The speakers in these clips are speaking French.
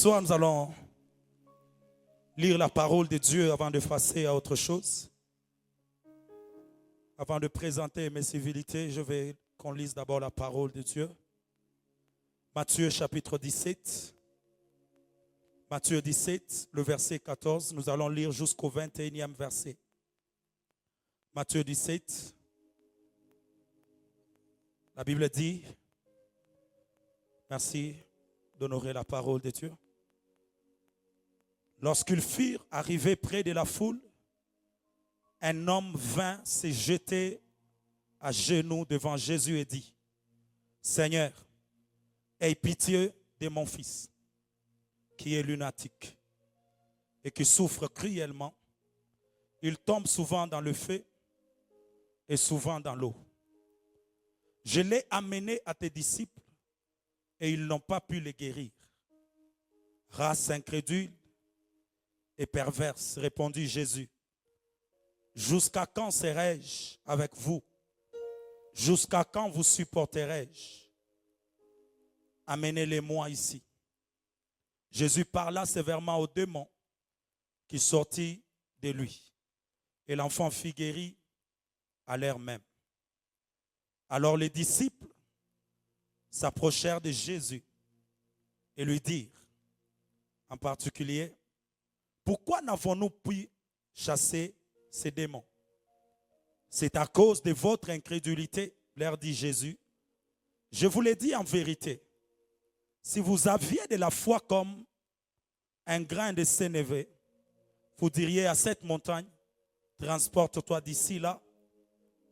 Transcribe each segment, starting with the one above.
soir, nous allons lire la parole de Dieu avant de passer à autre chose. Avant de présenter mes civilités, je vais qu'on lise d'abord la parole de Dieu. Matthieu chapitre 17. Matthieu 17, le verset 14. Nous allons lire jusqu'au 21e verset. Matthieu 17. La Bible dit, merci d'honorer la parole de Dieu. Lorsqu'ils furent arrivés près de la foule, un homme vint se jeter à genoux devant Jésus et dit, Seigneur, aie pitié de mon fils, qui est lunatique et qui souffre cruellement. Il tombe souvent dans le feu et souvent dans l'eau. Je l'ai amené à tes disciples et ils n'ont pas pu le guérir. Race incrédule et perverse, répondit Jésus. Jusqu'à quand serai-je avec vous? Jusqu'à quand vous supporterai-je? Amenez-les-moi ici. Jésus parla sévèrement au démon qui sortit de lui. Et l'enfant fut guéri à l'heure même. Alors les disciples s'approchèrent de Jésus et lui dirent, en particulier, pourquoi n'avons-nous pu chasser ces démons? C'est à cause de votre incrédulité, leur dit Jésus. Je vous l'ai dit en vérité, si vous aviez de la foi comme un grain de sénévé, vous diriez à cette montagne, transporte-toi d'ici là,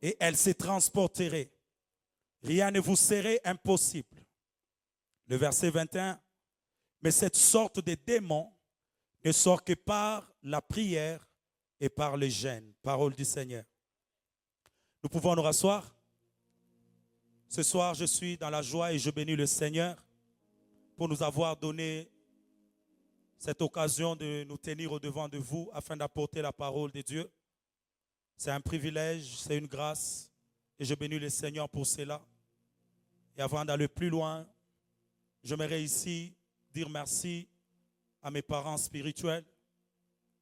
et elle se transporterait. Rien ne vous serait impossible. Le verset 21, mais cette sorte de démon ne sort que par la prière et par le jeûne. Parole du Seigneur. Nous pouvons nous rasseoir. Ce soir, je suis dans la joie et je bénis le Seigneur pour nous avoir donné cette occasion de nous tenir au-devant de vous afin d'apporter la parole de Dieu. C'est un privilège, c'est une grâce et je bénis le Seigneur pour cela. Et avant d'aller plus loin, j'aimerais ici dire merci à mes parents spirituels.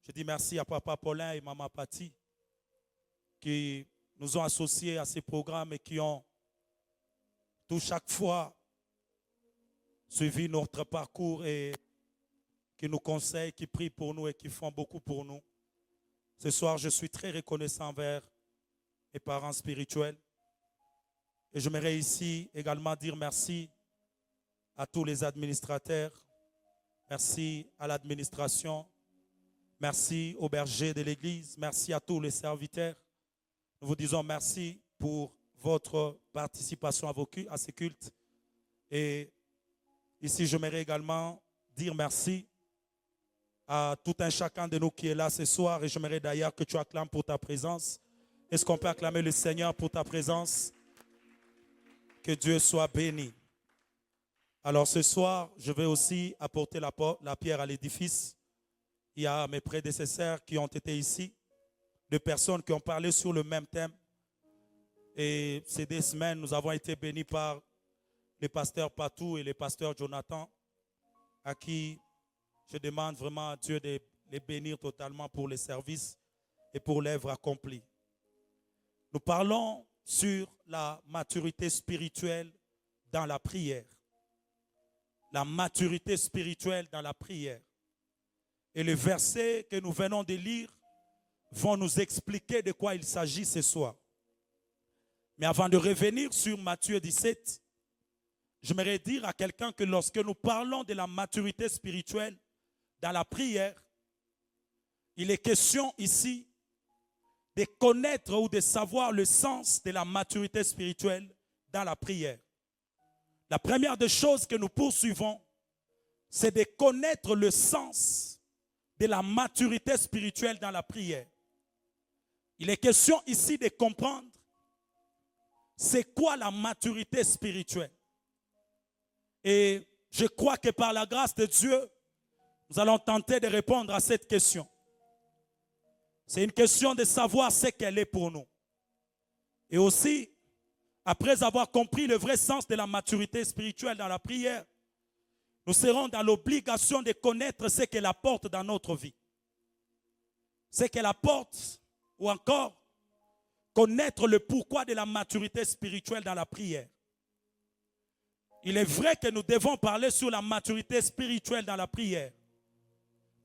Je dis merci à Papa Paulin et Maman Patti qui nous ont associés à ces programmes et qui ont tout chaque fois suivi notre parcours et qui nous conseillent, qui prient pour nous et qui font beaucoup pour nous. Ce soir, je suis très reconnaissant envers mes parents spirituels. Et j'aimerais ici également dire merci à tous les administrateurs, merci à l'administration, merci aux bergers de l'Église, merci à tous les serviteurs. Nous vous disons merci pour votre participation à ces cultes. Et ici, j'aimerais également dire merci à tout un chacun de nous qui est là ce soir. Et j'aimerais d'ailleurs que tu acclames pour ta présence. Est-ce qu'on peut acclamer le Seigneur pour ta présence? Que Dieu soit béni. Alors ce soir, je vais aussi apporter la pierre à l'édifice. Il y a mes prédécesseurs qui ont été ici, des personnes qui ont parlé sur le même thème. Et ces 2 semaines, nous avons été bénis par les pasteurs Patou et les pasteurs Jonathan, à qui je demande vraiment à Dieu de les bénir totalement pour les services et pour l'œuvre accomplie. Nous parlons sur la maturité spirituelle dans la prière. La maturité spirituelle dans la prière. Et les versets que nous venons de lire vont nous expliquer de quoi il s'agit ce soir. Mais avant de revenir sur Matthieu 17, j'aimerais dire à quelqu'un que lorsque nous parlons de la maturité spirituelle dans la prière, il est question ici de connaître ou de savoir le sens de la maturité spirituelle dans la prière. La première des choses que nous poursuivons, c'est de connaître le sens de la maturité spirituelle dans la prière. Il est question ici de comprendre c'est quoi la maturité spirituelle. Et je crois que par la grâce de Dieu, nous allons tenter de répondre à cette question. C'est une question de savoir ce qu'elle est pour nous. Et aussi, après avoir compris le vrai sens de la maturité spirituelle dans la prière, nous serons dans l'obligation de connaître ce qu'elle apporte dans notre vie. Ce qu'elle apporte, ou encore connaître le pourquoi de la maturité spirituelle dans la prière. Il est vrai que nous devons parler sur la maturité spirituelle dans la prière.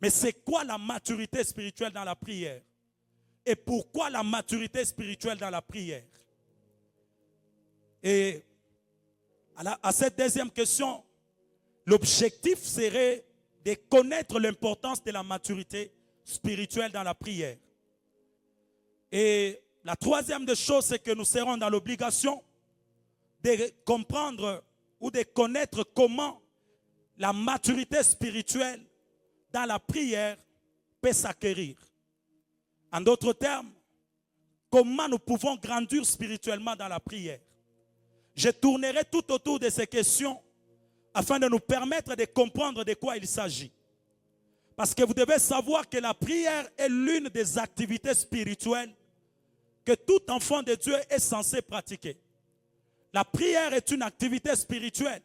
Mais c'est quoi la maturité spirituelle dans la prière? Et pourquoi la maturité spirituelle dans la prière? Et à cette deuxième question, l'objectif serait de connaître l'importance de la maturité spirituelle dans la prière. Et la troisième des choses, c'est que nous serons dans l'obligation de comprendre ou de connaître comment la maturité spirituelle dans la prière peut s'acquérir. En d'autres termes, comment nous pouvons grandir spirituellement dans la prière. Je tournerai tout autour de ces questions afin de nous permettre de comprendre de quoi il s'agit. Parce que vous devez savoir que la prière est l'une des activités spirituelles que tout enfant de Dieu est censé pratiquer. La prière est une activité spirituelle.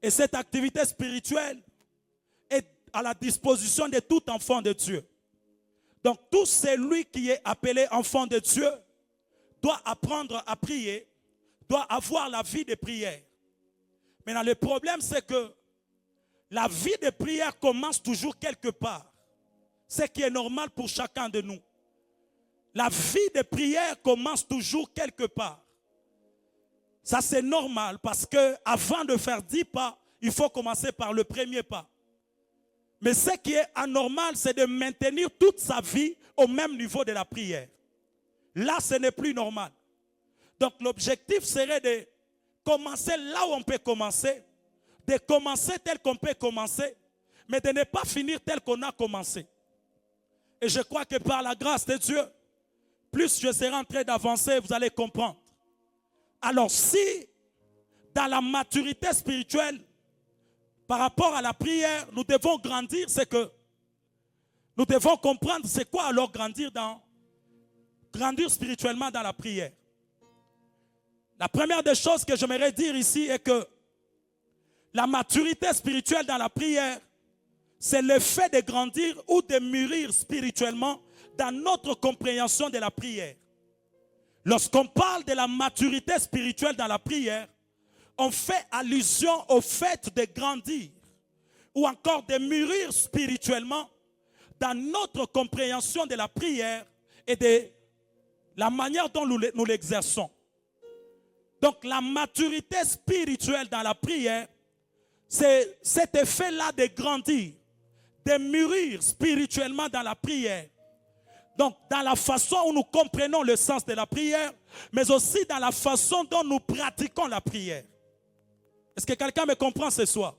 Et cette activité spirituelle est à la disposition de tout enfant de Dieu. Donc tout celui qui est appelé enfant de Dieu doit apprendre à prier, doit avoir la vie de prière. Maintenant le problème c'est que la vie de prière commence toujours quelque part. Ce qui est normal pour chacun de nous. La vie de prière commence toujours quelque part. Ça c'est normal parce que avant de faire 10 pas, il faut commencer par le premier pas. Mais ce qui est anormal, c'est de maintenir toute sa vie au même niveau de la prière. Là, ce n'est plus normal. Donc l'objectif serait de commencer là où on peut commencer, de commencer tel qu'on peut commencer, mais de ne pas finir tel qu'on a commencé. Et je crois que par la grâce de Dieu, plus je serai en train d'avancer, vous allez comprendre. Alors si, dans la maturité spirituelle, par rapport à la prière, nous devons grandir, c'est que nous devons comprendre c'est quoi alors grandir spirituellement dans la prière. La première des choses que j'aimerais dire ici est que la maturité spirituelle dans la prière, c'est le fait de grandir ou de mûrir spirituellement dans notre compréhension de la prière. Lorsqu'on parle de la maturité spirituelle dans la prière, on fait allusion au fait de grandir ou encore de mûrir spirituellement dans notre compréhension de la prière et de la manière dont nous l'exerçons. Donc la maturité spirituelle dans la prière, c'est cet effet-là de grandir, de mûrir spirituellement dans la prière. Donc, dans la façon où nous comprenons le sens de la prière, mais aussi dans la façon dont nous pratiquons la prière. Est-ce que quelqu'un me comprend ce soir?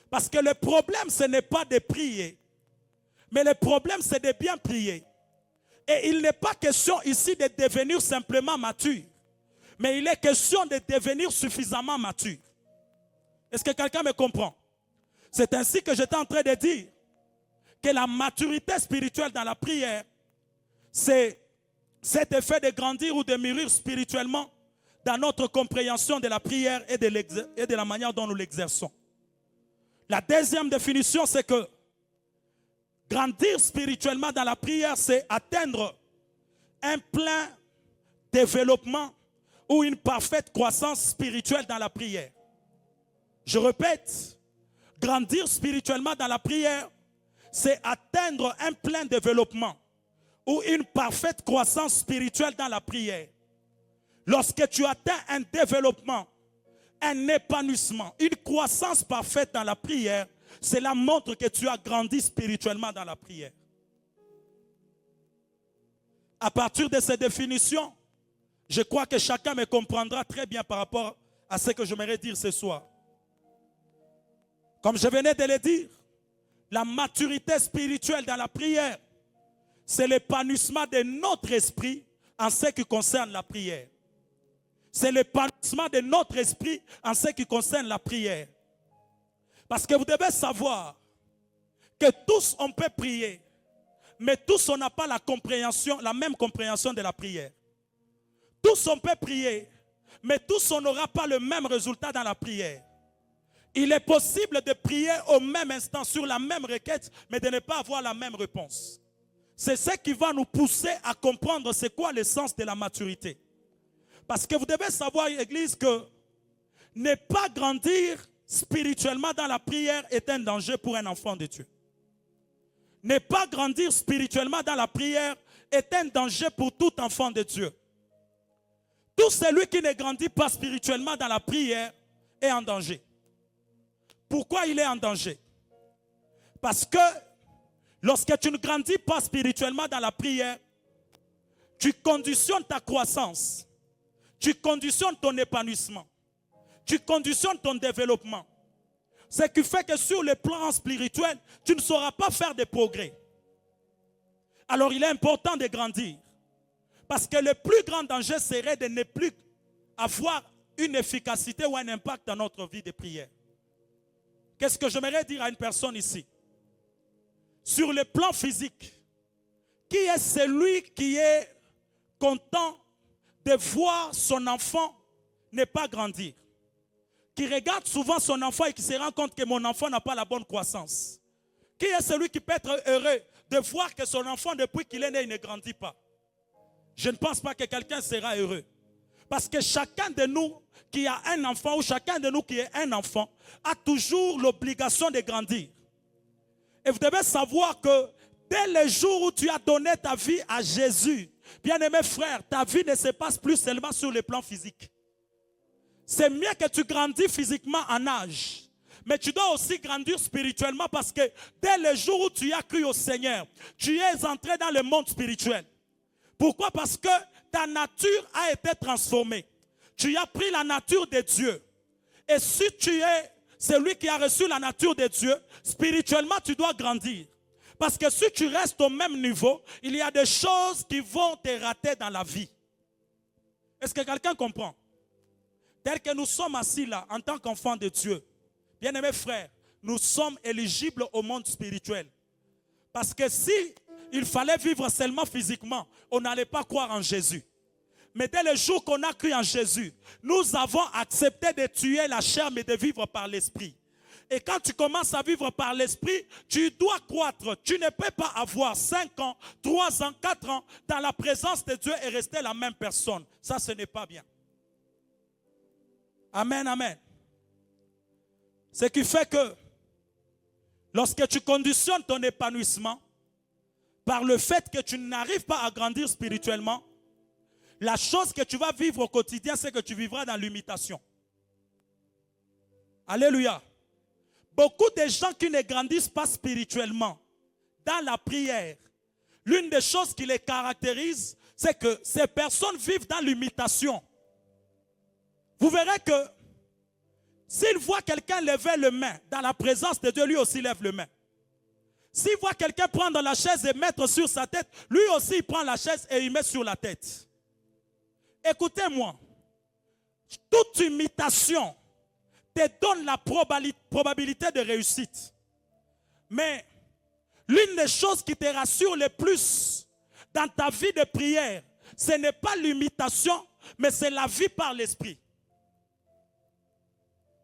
Parce que le problème, ce n'est pas de prier, mais le problème, c'est de bien prier. Et il n'est pas question ici de devenir simplement mature, mais il est question de devenir suffisamment mature. Est-ce que quelqu'un me comprend? C'est ainsi que j'étais en train de dire que la maturité spirituelle dans la prière, c'est cet effet de grandir ou de mûrir spirituellement dans notre compréhension de la prière et de la manière dont nous l'exerçons. La deuxième définition, c'est que grandir spirituellement dans la prière, c'est atteindre un plein développement ou une parfaite croissance spirituelle dans la prière. Je répète, grandir spirituellement dans la prière, c'est atteindre un plein développement ou une parfaite croissance spirituelle dans la prière. Lorsque tu atteins un développement, un épanouissement, une croissance parfaite dans la prière, cela montre que tu as grandi spirituellement dans la prière. À partir de ces définitions, je crois que chacun me comprendra très bien par rapport à ce que j'aimerais dire ce soir. Comme je venais de le dire, la maturité spirituelle dans la prière, c'est l'épanouissement de notre esprit en ce qui concerne la prière. C'est l'épanouissement de notre esprit en ce qui concerne la prière. Parce que vous devez savoir que tous on peut prier, mais tous on n'a pas la même compréhension de la prière. Tous on peut prier, mais tous on n'aura pas le même résultat dans la prière. Il est possible de prier au même instant sur la même requête, mais de ne pas avoir la même réponse. C'est ce qui va nous pousser à comprendre c'est quoi l'essence de la maturité. Parce que vous devez savoir, Église, que ne pas grandir spirituellement dans la prière est un danger pour un enfant de Dieu. Ne pas grandir spirituellement dans la prière est un danger pour tout enfant de Dieu. Tout celui qui ne grandit pas spirituellement dans la prière est en danger. Pourquoi il est en danger? Parce que lorsque tu ne grandis pas spirituellement dans la prière, tu conditionnes ta croissance, tu conditionnes ton épanouissement, tu conditionnes ton développement. Ce qui fait que sur le plan spirituel, tu ne sauras pas faire de progrès. Alors il est important de grandir. Parce que le plus grand danger serait de ne plus avoir une efficacité ou un impact dans notre vie de prière. Qu'est-ce que j'aimerais dire à une personne ici? Sur le plan physique, qui est celui qui est content de voir son enfant ne pas grandir? Qui regarde souvent son enfant et qui se rend compte que mon enfant n'a pas la bonne croissance? Qui est celui qui peut être heureux de voir que son enfant, depuis qu'il est né, il ne grandit pas? Je ne pense pas que quelqu'un sera heureux. Parce que chacun de nous qui a un enfant ou chacun de nous qui est un enfant a toujours l'obligation de grandir. Et vous devez savoir que dès le jour où tu as donné ta vie à Jésus, bien-aimé frère, ta vie ne se passe plus seulement sur le plan physique. C'est mieux que tu grandis physiquement en âge. Mais tu dois aussi grandir spirituellement parce que dès le jour où tu as cru au Seigneur, tu es entré dans le monde spirituel. Pourquoi? Parce que ta nature a été transformée. Tu as pris la nature de Dieu. Et si tu es celui qui a reçu la nature de Dieu, spirituellement, tu dois grandir. Parce que si tu restes au même niveau, il y a des choses qui vont te rater dans la vie. Est-ce que quelqu'un comprend? Tel que nous sommes assis là, en tant qu'enfants de Dieu, bien-aimés frères, nous sommes éligibles au monde spirituel. Parce que si il fallait vivre seulement physiquement, on n'allait pas croire en Jésus. Mais dès le jour qu'on a cru en Jésus, nous avons accepté de tuer la chair mais de vivre par l'esprit. Et quand tu commences à vivre par l'esprit, tu dois croître. Tu ne peux pas avoir 5 ans, 3 ans, 4 ans dans la présence de Dieu et rester la même personne. Ça, ce n'est pas bien. Amen, amen. Ce qui fait que lorsque tu conditionnes ton épanouissement par le fait que tu n'arrives pas à grandir spirituellement, la chose que tu vas vivre au quotidien, c'est que tu vivras dans l'imitation. Alléluia. Beaucoup de gens qui ne grandissent pas spirituellement dans la prière, l'une des choses qui les caractérise, c'est que ces personnes vivent dans l'imitation. Vous verrez que s'il voit quelqu'un lever le main dans la présence de Dieu, lui aussi lève le main. S'il voit quelqu'un prendre la chaise et mettre sur sa tête, lui aussi il prend la chaise et il met sur la tête. Écoutez-moi, toute imitation te donne la probabilité de réussite. Mais l'une des choses qui te rassure le plus dans ta vie de prière, ce n'est pas l'imitation, mais c'est la vie par l'esprit.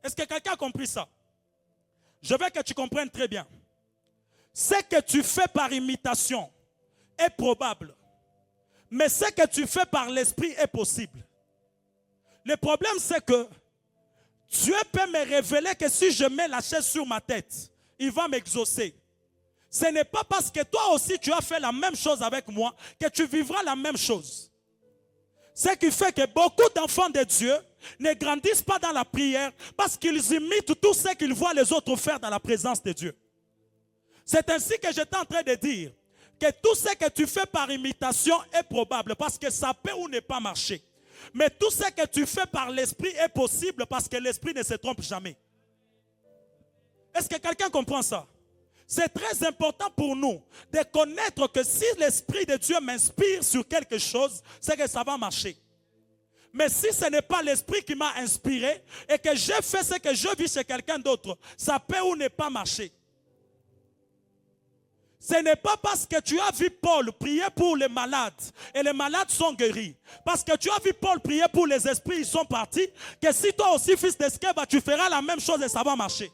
Est-ce que quelqu'un a compris ça? Je veux que tu comprennes très bien. Ce que tu fais par imitation est probable. Mais ce que tu fais par l'esprit est possible. Le problème, c'est que Dieu peut me révéler que si je mets la chaise sur ma tête, il va m'exaucer. Ce n'est pas parce que toi aussi tu as fait la même chose avec moi que tu vivras la même chose. Ce qui fait que beaucoup d'enfants de Dieu ne grandissent pas dans la prière parce qu'ils imitent tout ce qu'ils voient les autres faire dans la présence de Dieu. C'est ainsi que j'étais en train de dire que tout ce que tu fais par imitation est probable parce que ça peut ou ne pas marcher. Mais tout ce que tu fais par l'esprit est possible parce que l'esprit ne se trompe jamais. Est-ce que quelqu'un comprend ça? C'est très important pour nous de connaître que si l'Esprit de Dieu m'inspire sur quelque chose, c'est que ça va marcher. Mais si ce n'est pas l'Esprit qui m'a inspiré et que j'ai fait ce que je vis chez quelqu'un d'autre, ça peut ou ne pas marcher. Ce n'est pas parce que tu as vu Paul prier pour les malades et les malades sont guéris. Parce que tu as vu Paul prier pour les esprits, ils sont partis. Que si toi aussi, fils d'Eskeva, tu feras la même chose et ça va marcher.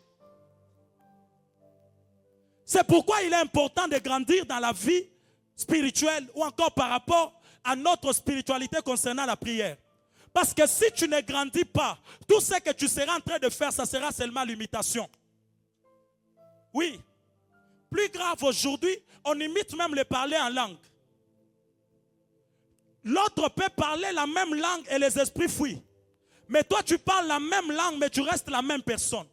C'est pourquoi il est important de grandir dans la vie spirituelle ou encore par rapport à notre spiritualité concernant la prière. Parce que si tu ne grandis pas, tout ce que tu seras en train de faire, ça sera seulement l'imitation. Oui. Plus grave aujourd'hui, on imite même le parler en langue. L'autre peut parler la même langue et les esprits fuient. Mais toi, tu parles la même langue, mais tu restes la même personne.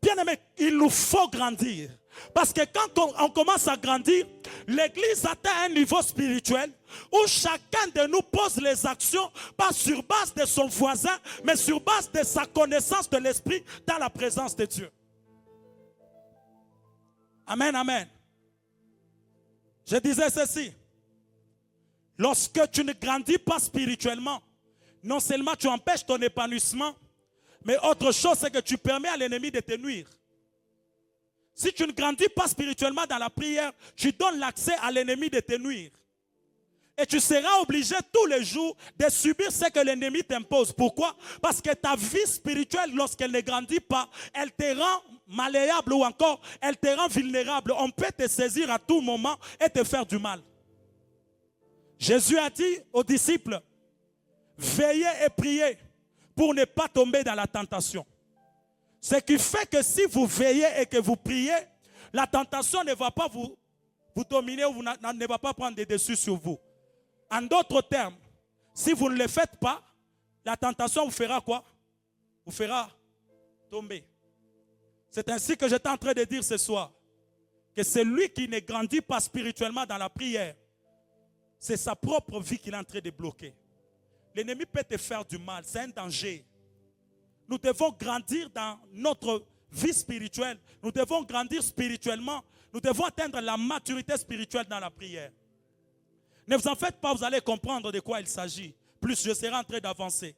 Bien aimé, il nous faut grandir. Parce que quand on commence à grandir, l'Église atteint un niveau spirituel où chacun de nous pose les actions, pas sur base de son voisin, mais sur base de sa connaissance de l'Esprit dans la présence de Dieu. Amen, amen. Je disais ceci. Lorsque tu ne grandis pas spirituellement, non seulement tu empêches ton épanouissement, mais autre chose, c'est que tu permets à l'ennemi de te nuire. Si tu ne grandis pas spirituellement dans la prière, tu donnes l'accès à l'ennemi de te nuire. Et tu seras obligé tous les jours de subir ce que l'ennemi t'impose. Pourquoi? Parce que ta vie spirituelle, lorsqu'elle ne grandit pas, elle te rend malléable ou encore, elle te rend vulnérable. On peut te saisir à tout moment et te faire du mal. Jésus a dit aux disciples, veillez et priez pour ne pas tomber dans la tentation. Ce qui fait que si vous veillez et que vous priez, la tentation ne va pas vous dominer ou ne va pas prendre des dessus sur vous. En d'autres termes, si vous ne le faites pas, la tentation vous fera quoi? Vous fera tomber. C'est ainsi que j'étais en train de dire ce soir, que celui qui ne grandit pas spirituellement dans la prière, c'est sa propre vie qu'il est en train de bloquer. L'ennemi peut te faire du mal, c'est un danger. Nous devons grandir dans notre vie spirituelle. Nous devons grandir spirituellement. Nous devons atteindre la maturité spirituelle dans la prière. Ne vous en faites pas, vous allez comprendre de quoi il s'agit. Plus je serai en train d'avancer.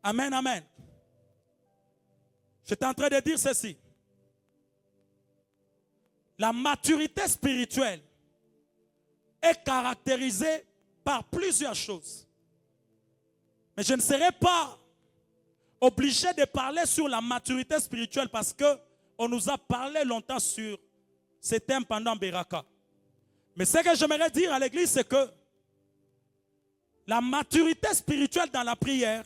Amen, amen. J'étais en train de dire ceci. La maturité spirituelle est caractérisée par plusieurs choses. Mais je ne serai pas obligé de parler sur la maturité spirituelle parce qu'on nous a parlé longtemps sur ce thème pendant Beraka. Mais ce que j'aimerais dire à l'église, c'est que la maturité spirituelle dans la prière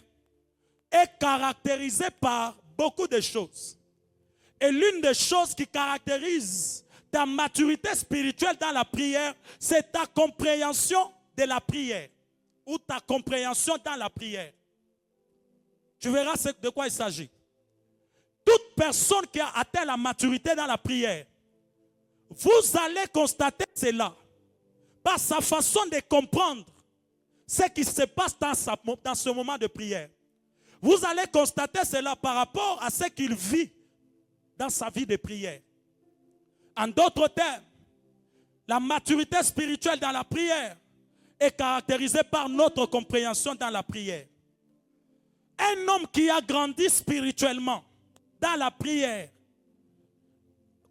est caractérisée par beaucoup de choses. Et l'une des choses qui caractérise ta maturité spirituelle dans la prière, c'est ta compréhension de la prière ou ta compréhension dans la prière. Tu verras de quoi il s'agit. Toute personne qui a atteint la maturité dans la prière, vous allez constater cela par sa façon de comprendre ce qui se passe dans ce moment de prière. Vous allez constater cela par rapport à ce qu'il vit dans sa vie de prière. En d'autres termes, la maturité spirituelle dans la prière est caractérisée par notre compréhension dans la prière. Un homme qui a grandi spirituellement dans la prière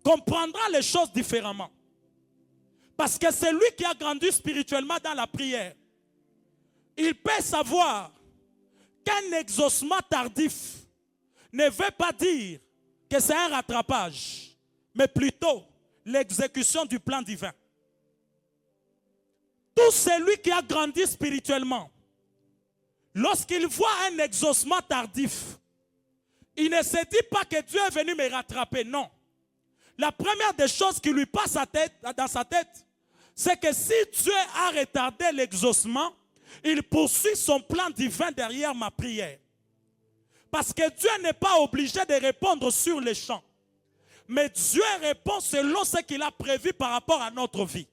comprendra les choses différemment. Parce que c'est lui qui a grandi spirituellement dans la prière. Il peut savoir qu'un exaucement tardif ne veut pas dire que c'est un rattrapage, mais plutôt l'exécution du plan divin. Tout celui qui a grandi spirituellement, lorsqu'il voit un exaucement tardif, il ne se dit pas que Dieu est venu me rattraper, non. La première des choses qui lui passe dans sa tête, c'est que si Dieu a retardé l'exaucement, il poursuit son plan divin derrière ma prière. Parce que Dieu n'est pas obligé de répondre sur les champs. Mais Dieu répond selon ce qu'il a prévu par rapport à notre vie.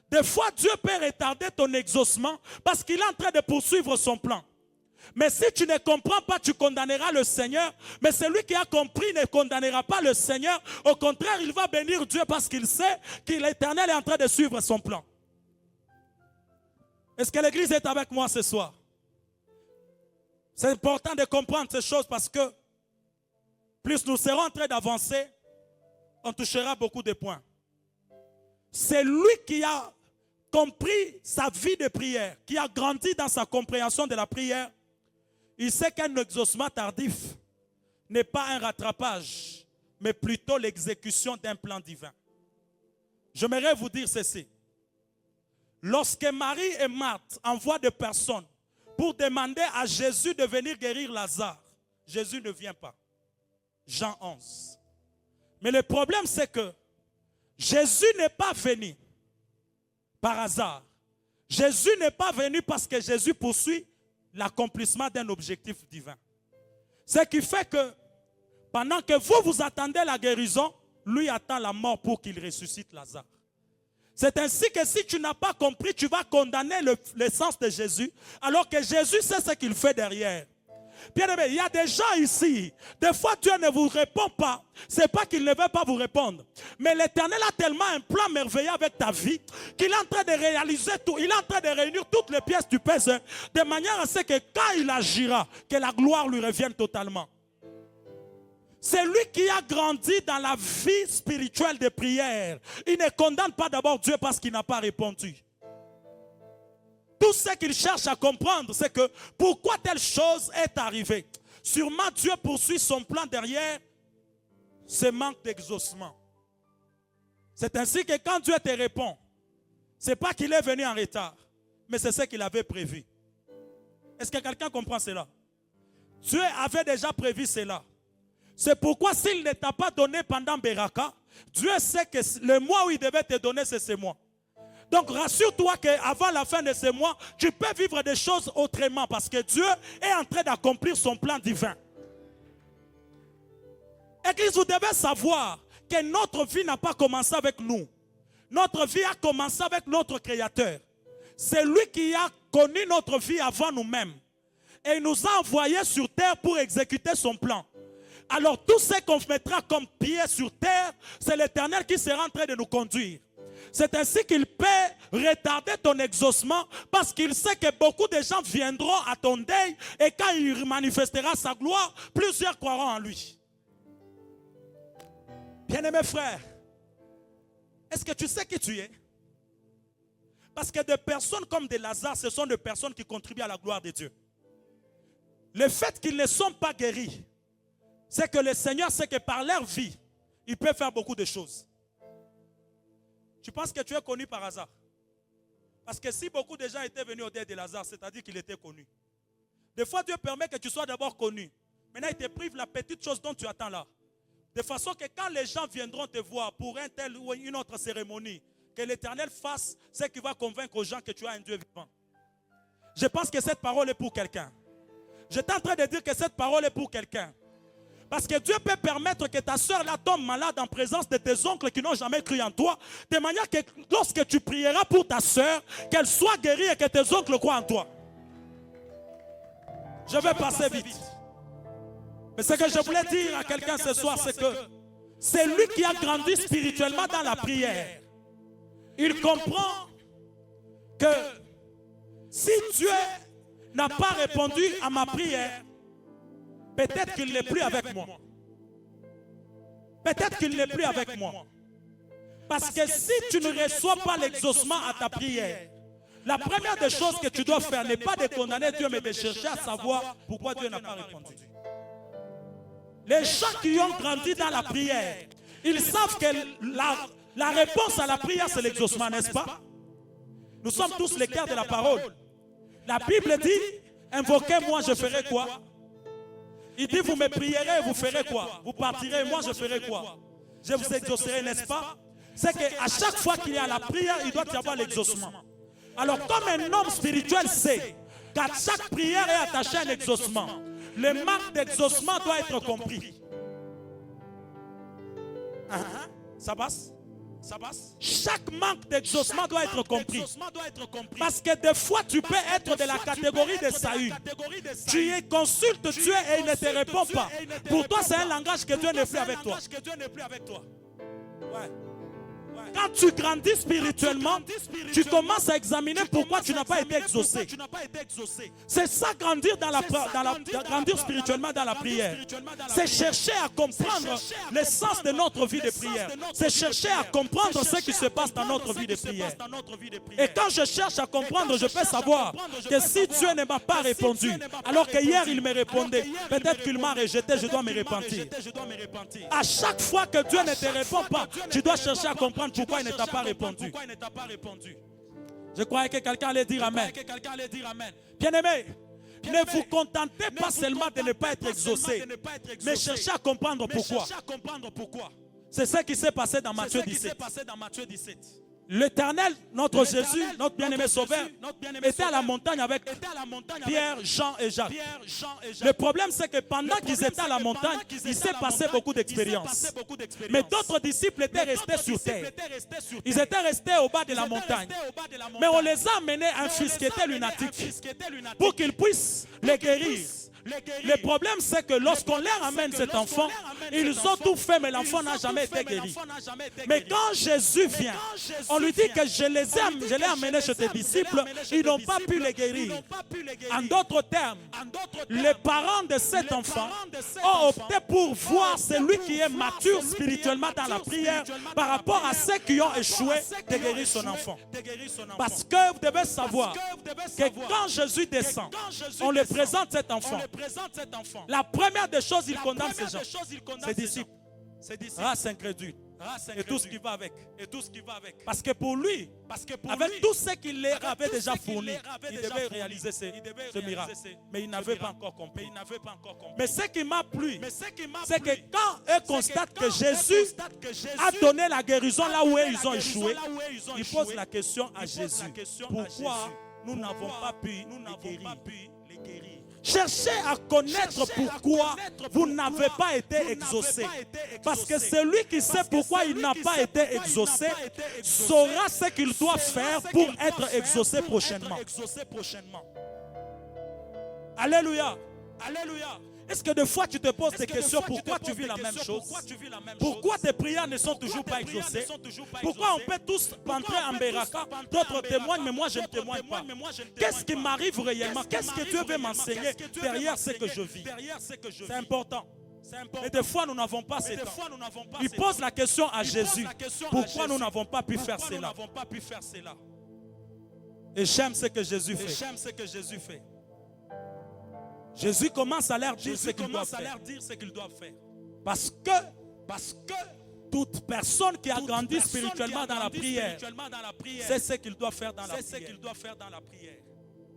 Des fois, Dieu peut retarder ton exaucement parce qu'il est en train de poursuivre son plan. Mais si tu ne comprends pas, tu condamneras le Seigneur. Mais celui qui a compris ne condamnera pas le Seigneur. Au contraire, il va bénir Dieu parce qu'il sait que l'Éternel est en train de suivre son plan. Est-ce que l'Église est avec moi ce soir? C'est important de comprendre ces choses parce que plus nous serons en train d'avancer, on touchera beaucoup de points. c'est lui qui a compris sa vie de prière, qui a grandi dans sa compréhension de la prière. Il sait qu'un exaucement tardif n'est pas un rattrapage, mais plutôt l'exécution d'un plan divin. J'aimerais vous dire ceci. Lorsque Marie et Marthe envoient des personnes pour demander à Jésus de venir guérir Lazare, Jésus ne vient pas. Jean 11. Mais le problème, c'est que Jésus n'est pas venu par hasard. Jésus n'est pas venu parce que Jésus poursuit l'accomplissement d'un objectif divin. Ce qui fait que pendant que vous attendez la guérison, lui attend la mort pour qu'il ressuscite Lazare. C'est ainsi que si tu n'as pas compris, tu vas condamner l'essence de Jésus, alors que Jésus sait ce qu'il fait derrière. Bien-aimé, il y a des gens ici, des fois Dieu ne vous répond pas, ce n'est pas qu'il ne veut pas vous répondre, mais l'Éternel a tellement un plan merveilleux avec ta vie, qu'il est en train de réaliser tout, il est en train de réunir toutes les pièces du puzzle, de manière à ce que quand il agira, que la gloire lui revienne totalement. C'est lui qui a grandi dans la vie spirituelle de prière. Il ne condamne pas d'abord Dieu parce qu'il n'a pas répondu. Tout ce qu'il cherche à comprendre, c'est que pourquoi telle chose est arrivée. Sûrement Dieu poursuit son plan derrière ce manque d'exaucement. C'est ainsi que quand Dieu te répond, ce n'est pas qu'il est venu en retard, mais c'est ce qu'il avait prévu. Est-ce que quelqu'un comprend cela? Dieu avait déjà prévu cela. C'est pourquoi s'il ne t'a pas donné pendant Beraka, Dieu sait que le mois où il devait te donner, c'est ce mois. Donc rassure-toi qu'avant la fin de ce mois, tu peux vivre des choses autrement parce que Dieu est en train d'accomplir son plan divin. Église, vous devez savoir que notre vie n'a pas commencé avec nous. Notre vie a commencé avec notre Créateur. C'est lui qui a connu notre vie avant nous-mêmes. Et il nous a envoyés sur terre pour exécuter son plan. Alors tout ce qu'on mettra comme pied sur terre, c'est l'Éternel qui sera en train de nous conduire. C'est ainsi qu'il peut retarder ton exaucement parce qu'il sait que beaucoup de gens viendront à ton deuil et quand il manifestera sa gloire, plusieurs croiront en lui. Bien-aimé frère, est-ce que tu sais qui tu es? Parce que des personnes comme des Lazare, ce sont des personnes qui contribuent à la gloire de Dieu. Le fait qu'ils ne sont pas guéris, c'est que le Seigneur sait que par leur vie, il peut faire beaucoup de choses. Tu penses que tu es connu par hasard? Parce que si beaucoup de gens étaient venus au deuil de Lazare, c'est-à-dire qu'il était connu. Des fois, Dieu permet que tu sois d'abord connu. Maintenant, il te prive la petite chose dont tu attends là. De façon que quand les gens viendront te voir pour un tel ou une autre cérémonie, que l'Éternel fasse ce qui va convaincre aux gens que tu as un Dieu vivant. Je pense que cette parole est pour quelqu'un. J'étais en train de dire que cette parole est pour quelqu'un. Parce que Dieu peut permettre que ta soeur là tombe malade en présence de tes oncles qui n'ont jamais cru en toi. De manière que lorsque tu prieras pour ta soeur, qu'elle soit guérie et que tes oncles croient en toi. Je vais passer vite. Mais ce que je voulais dire à quelqu'un ce soir, c'est que c'est lui qui a grandi spirituellement dans la prière. Il comprend que si Dieu n'a pas répondu à ma prière, peut-être qu'il n'est plus avec moi. Peut-être qu'il n'est plus avec moi. Parce que si tu ne reçois pas l'exaucement à ta prière, la première des choses que tu dois faire n'est pas de condamner Dieu, mais de chercher à savoir pourquoi Dieu n'a pas répondu. Les gens qui ont grandi dans la prière, ils savent que la réponse à la prière, c'est l'exaucement, n'est-ce pas? Nous sommes tous les cœurs de la parole. La Bible dit, invoquez-moi, je ferai quoi? Il dit, vous me prierez, vous ferez quoi? Vous partirez, moi je ferai quoi? Je vous exaucerai, n'est-ce pas? C'est qu'à chaque fois qu'il y a la prière, il doit y avoir l'exaucement. Alors comme un homme spirituel sait qu'à chaque prière est attaché un exaucement, le manque d'exaucement doit être compris. Ça passe? Ça passe? Chaque manque d'exaucement doit être compris. Parce que des fois, tu peux être de la catégorie de Saül. Tu y consultes Dieu et il ne te répond pas. Pour toi, c'est un langage que Dieu n'est plus avec toi. Ouais. Quand tu grandis spirituellement, tu commences à examiner pourquoi tu n'as pas été exaucé. C'est ça, grandir grandir spirituellement dans la prière. C'est chercher à comprendre l'essence de notre vie de prière. C'est chercher à comprendre ce qui se passe dans notre vie de prière. Et quand je cherche à comprendre, je peux savoir que si Dieu ne m'a pas répondu, alors que hier il me répondait, peut-être qu'il m'a rejeté, je dois me repentir. À chaque fois que Dieu ne te répond pas, tu dois chercher à comprendre pourquoi il ne t'a pas répondu. Je croyais que quelqu'un allait dire Amen. Bien-aimé, ne vous contentez pas seulement de ne pas être exaucé, mais cherchez à comprendre pourquoi. C'est ce qui s'est passé dans Matthieu 17. L'Éternel, notre Jésus, notre bien-aimé Sauveur, était à la montagne avec Pierre, Jean et Jacques. Le problème, c'est que pendant qu'ils étaient à la montagne, il s'est passé beaucoup d'expériences. Mais d'autres disciples étaient restés sur terre. Ils étaient restés au bas de la montagne. Mais on les a amenés à un fils qui était lunatique pour qu'ils puissent les guérir. Le problème, c'est que lorsqu'on leur amène cet enfant, ils ont tout fait, mais l'enfant n'a jamais été guéri. Mais quand Jésus vient, on lui dit que je l'ai amené chez tes disciples, ils n'ont pas pu les guérir. En d'autres termes, les parents de cet enfant ont opté pour voir celui qui est mature spirituellement dans la prière par rapport à ceux qui ont échoué de guérir son enfant. Parce que vous devez savoir que quand Jésus descend, on le présente cet enfant. La première des choses, il condamne ces gens, ses disciples, race incrédule, et tout ce qui va avec. Parce que pour lui, avec tout ce qu'il leur avait déjà fourni, il devait réaliser ce miracle. Mais il n'avait pas encore compris. Mais ce qui m'a plu, c'est que quand eux constatent que Jésus a donné la guérison là où ils ont échoué, ils posent la question à Jésus. Pourquoi nous n'avons pas pu les guérir? Cherchez à connaître pourquoi vous n'avez pas été exaucé. Parce que celui qui sait pourquoi il n'a pas été exaucé saura ce qu'il doit faire pour être exaucé prochainement. Alléluia. Alléluia. Est-ce que des fois tu te poses des questions pourquoi tu vis la même chose? Pourquoi tes prières ne sont toujours pas exaucées? Pourquoi on peut tous rentrer en Beraka? D'autres témoignent, mais moi je ne témoigne pas. Qu'est-ce qui m'arrive réellement? Qu'est-ce que Dieu veut m'enseigner derrière ce que je vis? C'est important. Mais des fois nous n'avons pas ce temps. Il pose la question à Jésus. Pourquoi nous n'avons pas pu faire cela? Et j'aime ce que Jésus fait. Jésus commence à leur dire ce qu'ils doivent faire. Parce que toute personne qui a grandi spirituellement dans la prière, c'est ce qu'il doit faire dans la prière.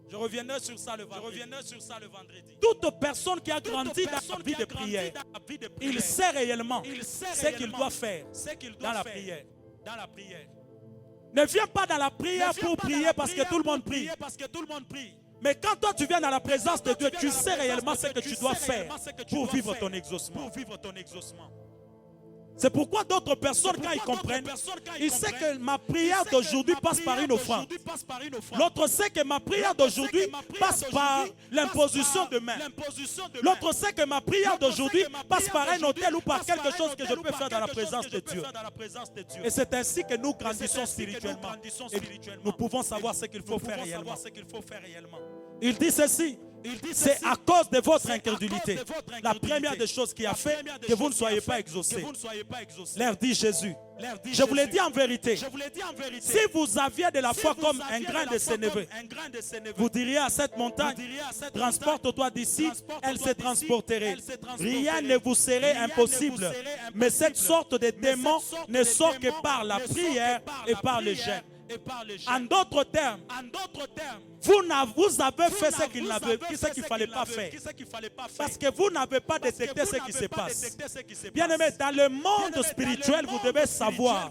Je reviendrai sur ça le vendredi. Toute personne qui a grandi dans la vie de prière, il sait réellement ce qu'il doit faire dans la prière. Ne viens pas dans la prière pour prier parce que tout le monde prie. Mais quand toi tu viens dans la présence de Dieu, tu sais réellement ce que tu dois faire pour vivre ton exaucement. C'est pourquoi d'autres personnes, quand ils comprennent, ils savent que ma prière d'aujourd'hui passe par une offrande. L'autre sait que ma prière d'aujourd'hui passe par l'imposition de main. L'autre sait que ma prière d'aujourd'hui passe par un hôtel ou par quelque chose que je peux faire dans la présence de Dieu. Et c'est ainsi que nous grandissons spirituellement. Et nous pouvons savoir ce qu'il faut faire réellement. Il dit ceci. C'est à cause de votre incrédulité. La première des choses qui a fait que vous ne soyez pas exaucés. Leur dit Jésus. Je vous l'ai dit en vérité. Si vous aviez de la foi comme un grain de sénévé, vous diriez à cette montagne, transporte-toi d'ici, elle se transporterait. Rien ne vous serait impossible. Mais cette sorte de démon ne sort que par la prière et par le jeûne. En d'autres termes, vous avez fait ce qu'il ne fallait pas faire. Parce que vous n'avez pas détecté ce qui se passe. Bien aimé, dans le monde spirituel, vous devez savoir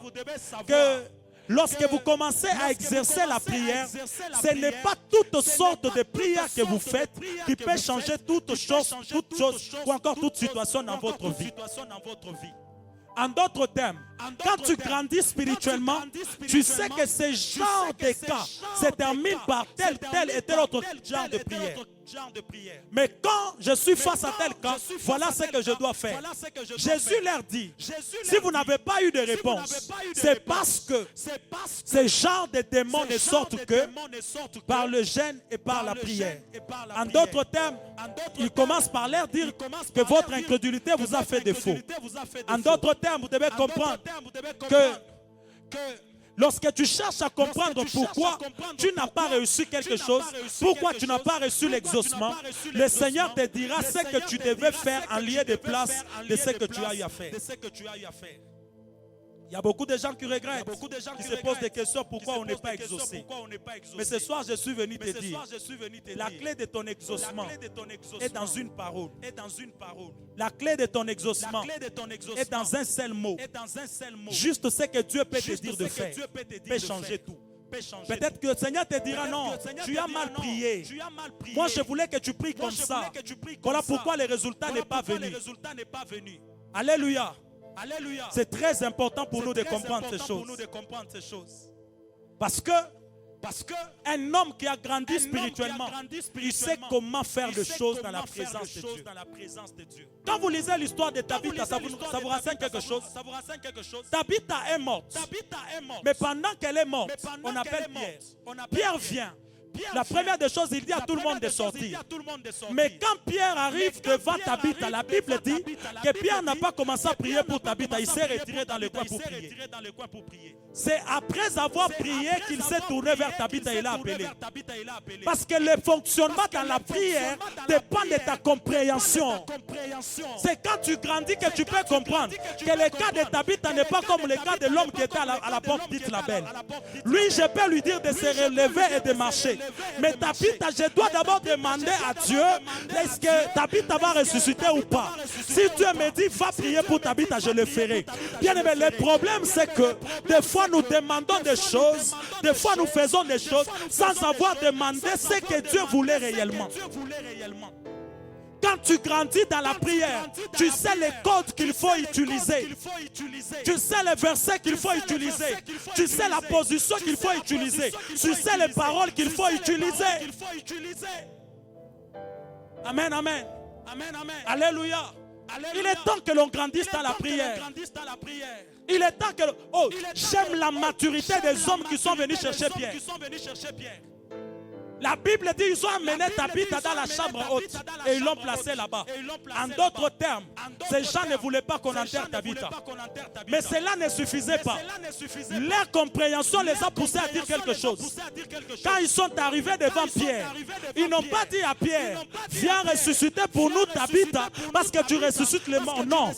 que lorsque vous commencez à exercer la prière, ce n'est pas toutes sortes de prières que vous faites qui peuvent changer toute chose ou encore toute situation dans votre vie. En d'autres termes, quand tu grandis spirituellement, tu sais que ce genre de cas se termine par tel et tel autre genre de prière. Mais quand je suis face à tel cas, voilà ce que je dois faire. Jésus leur dit, si vous n'avez pas eu de réponse, c'est parce que ce genre de démons ne sortent que par le jeûne et par la prière. En d'autres termes, il commence par leur dire que votre incrédulité vous a fait défaut. En d'autres termes, vous devez comprendre que lorsque tu cherches à comprendre pourquoi tu n'as pas réussi quelque chose, pourquoi tu n'as pas reçu l'exaucement, le Seigneur te dira ce que tu devais faire en lieu de place de ce que tu as eu à faire. Il y a beaucoup de gens qui regrettent, qui se posent des questions pourquoi on n'est pas exaucé. Mais ce soir, je suis venu te dire, la clé de ton exaucement est dans une parole. La clé de ton exaucement est dans un seul mot. Juste ce que Dieu peut te dire de faire peut changer tout. Peut-être que le Seigneur te dira non, tu as mal prié. Moi, je voulais que tu pries comme ça. Voilà pourquoi le résultat n'est pas venu. Alléluia. C'est très important pour nous de comprendre ces choses. Parce que un homme qui a grandi spirituellement, il sait comment faire les choses dans la présence de Dieu. Quand vous lisez l'histoire de Tabitha, ça vous renseigne quelque chose. Tabitha est morte. Mais pendant qu'elle est morte, on appelle Pierre. Pierre vient. La première des choses, il dit à tout le monde de sortir. Mais quand Pierre arrive devant Tabitha, la Bible dit que Pierre n'a pas commencé à prier pour Tabitha. Il s'est retiré dans le coin pour prier. C'est après avoir prié qu'il s'est tourné vers Tabitha et l'a appelé. Parce que le fonctionnement dans la prière dépend de ta compréhension. C'est quand tu grandis que tu peux comprendre que le cas de Tabitha n'est pas comme le cas de l'homme qui était à la porte dite la belle. Lui, je peux lui dire de se relever et de marcher. Mais Tabitha, je dois d'abord demander à Dieu, est-ce que Tabitha va ressusciter ou pas? Si Dieu me dit, va prier pour Tabitha, je le ferai. Bien aimé, le problème c'est que des fois nous demandons des choses, des fois nous faisons des choses sans avoir demandé ce que Dieu voulait réellement. Quand tu grandis dans la prière, tu sais les codes qu'il faut utiliser. Tu sais les versets qu'il faut utiliser. Tu sais la position qu'il faut utiliser. Tu sais les paroles qu'il faut utiliser. Amen, amen. Alléluia. Il est temps que l'on grandisse dans la prière. Il est temps que... Oh, j'aime la maturité des hommes qui sont venus chercher Pierre. La Bible dit qu'ils ont amené Tabitha dans la chambre haute et ils l'ont placé là-bas. En d'autres termes, ces gens ne voulaient pas qu'on enterre Tabitha. Mais cela ne suffisait pas. Leur compréhension les a poussés à dire quelque chose. Quand ils sont arrivés devant Pierre, ils n'ont pas dit à Pierre, viens ressusciter pour nous Tabitha parce que tu ressuscites les morts. Non.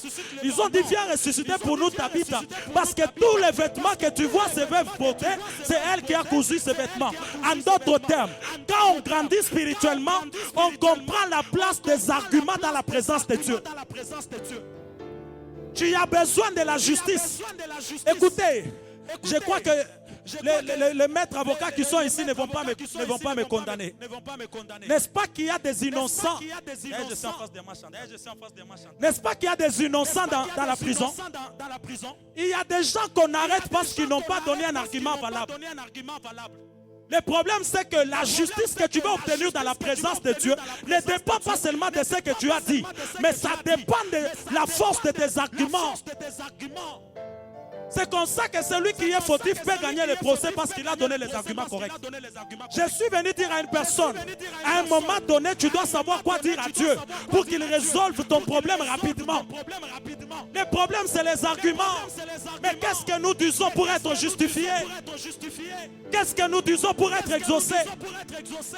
Ils ont dit, viens ressusciter pour nous Tabitha parce que tous les vêtements que tu vois ces veuves porter, c'est elle qui a cousu ces vêtements. En d'autres termes, quand on grandit spirituellement, on comprend la place des arguments dans la présence de Dieu. Tu as besoin de la justice. Écoutez, je crois que les maîtres avocats qui sont ici ne vont pas me condamner. N'est-ce pas qu'il y a des innocents? N'est-ce pas qu'il y a des innocents dans la prison? Il y a des gens qu'on arrête parce qu'ils n'ont pas donné un argument valable. Le problème, c'est que la justice que tu vas obtenir dans la présence de Dieu ne dépend pas seulement de ce que tu as dit, mais ça dépend de la force de tes arguments. C'est comme ça que celui qui est fautif peut gagner le procès parce qu'il a donné les arguments corrects. Je suis venu dire à une personne, à un moment donné, tu dois savoir quoi dire à Dieu pour qu'il résolve ton problème rapidement. Le problème, c'est les arguments. Mais qu'est-ce que nous disons pour être justifiés? Qu'est-ce que nous disons pour être exaucés?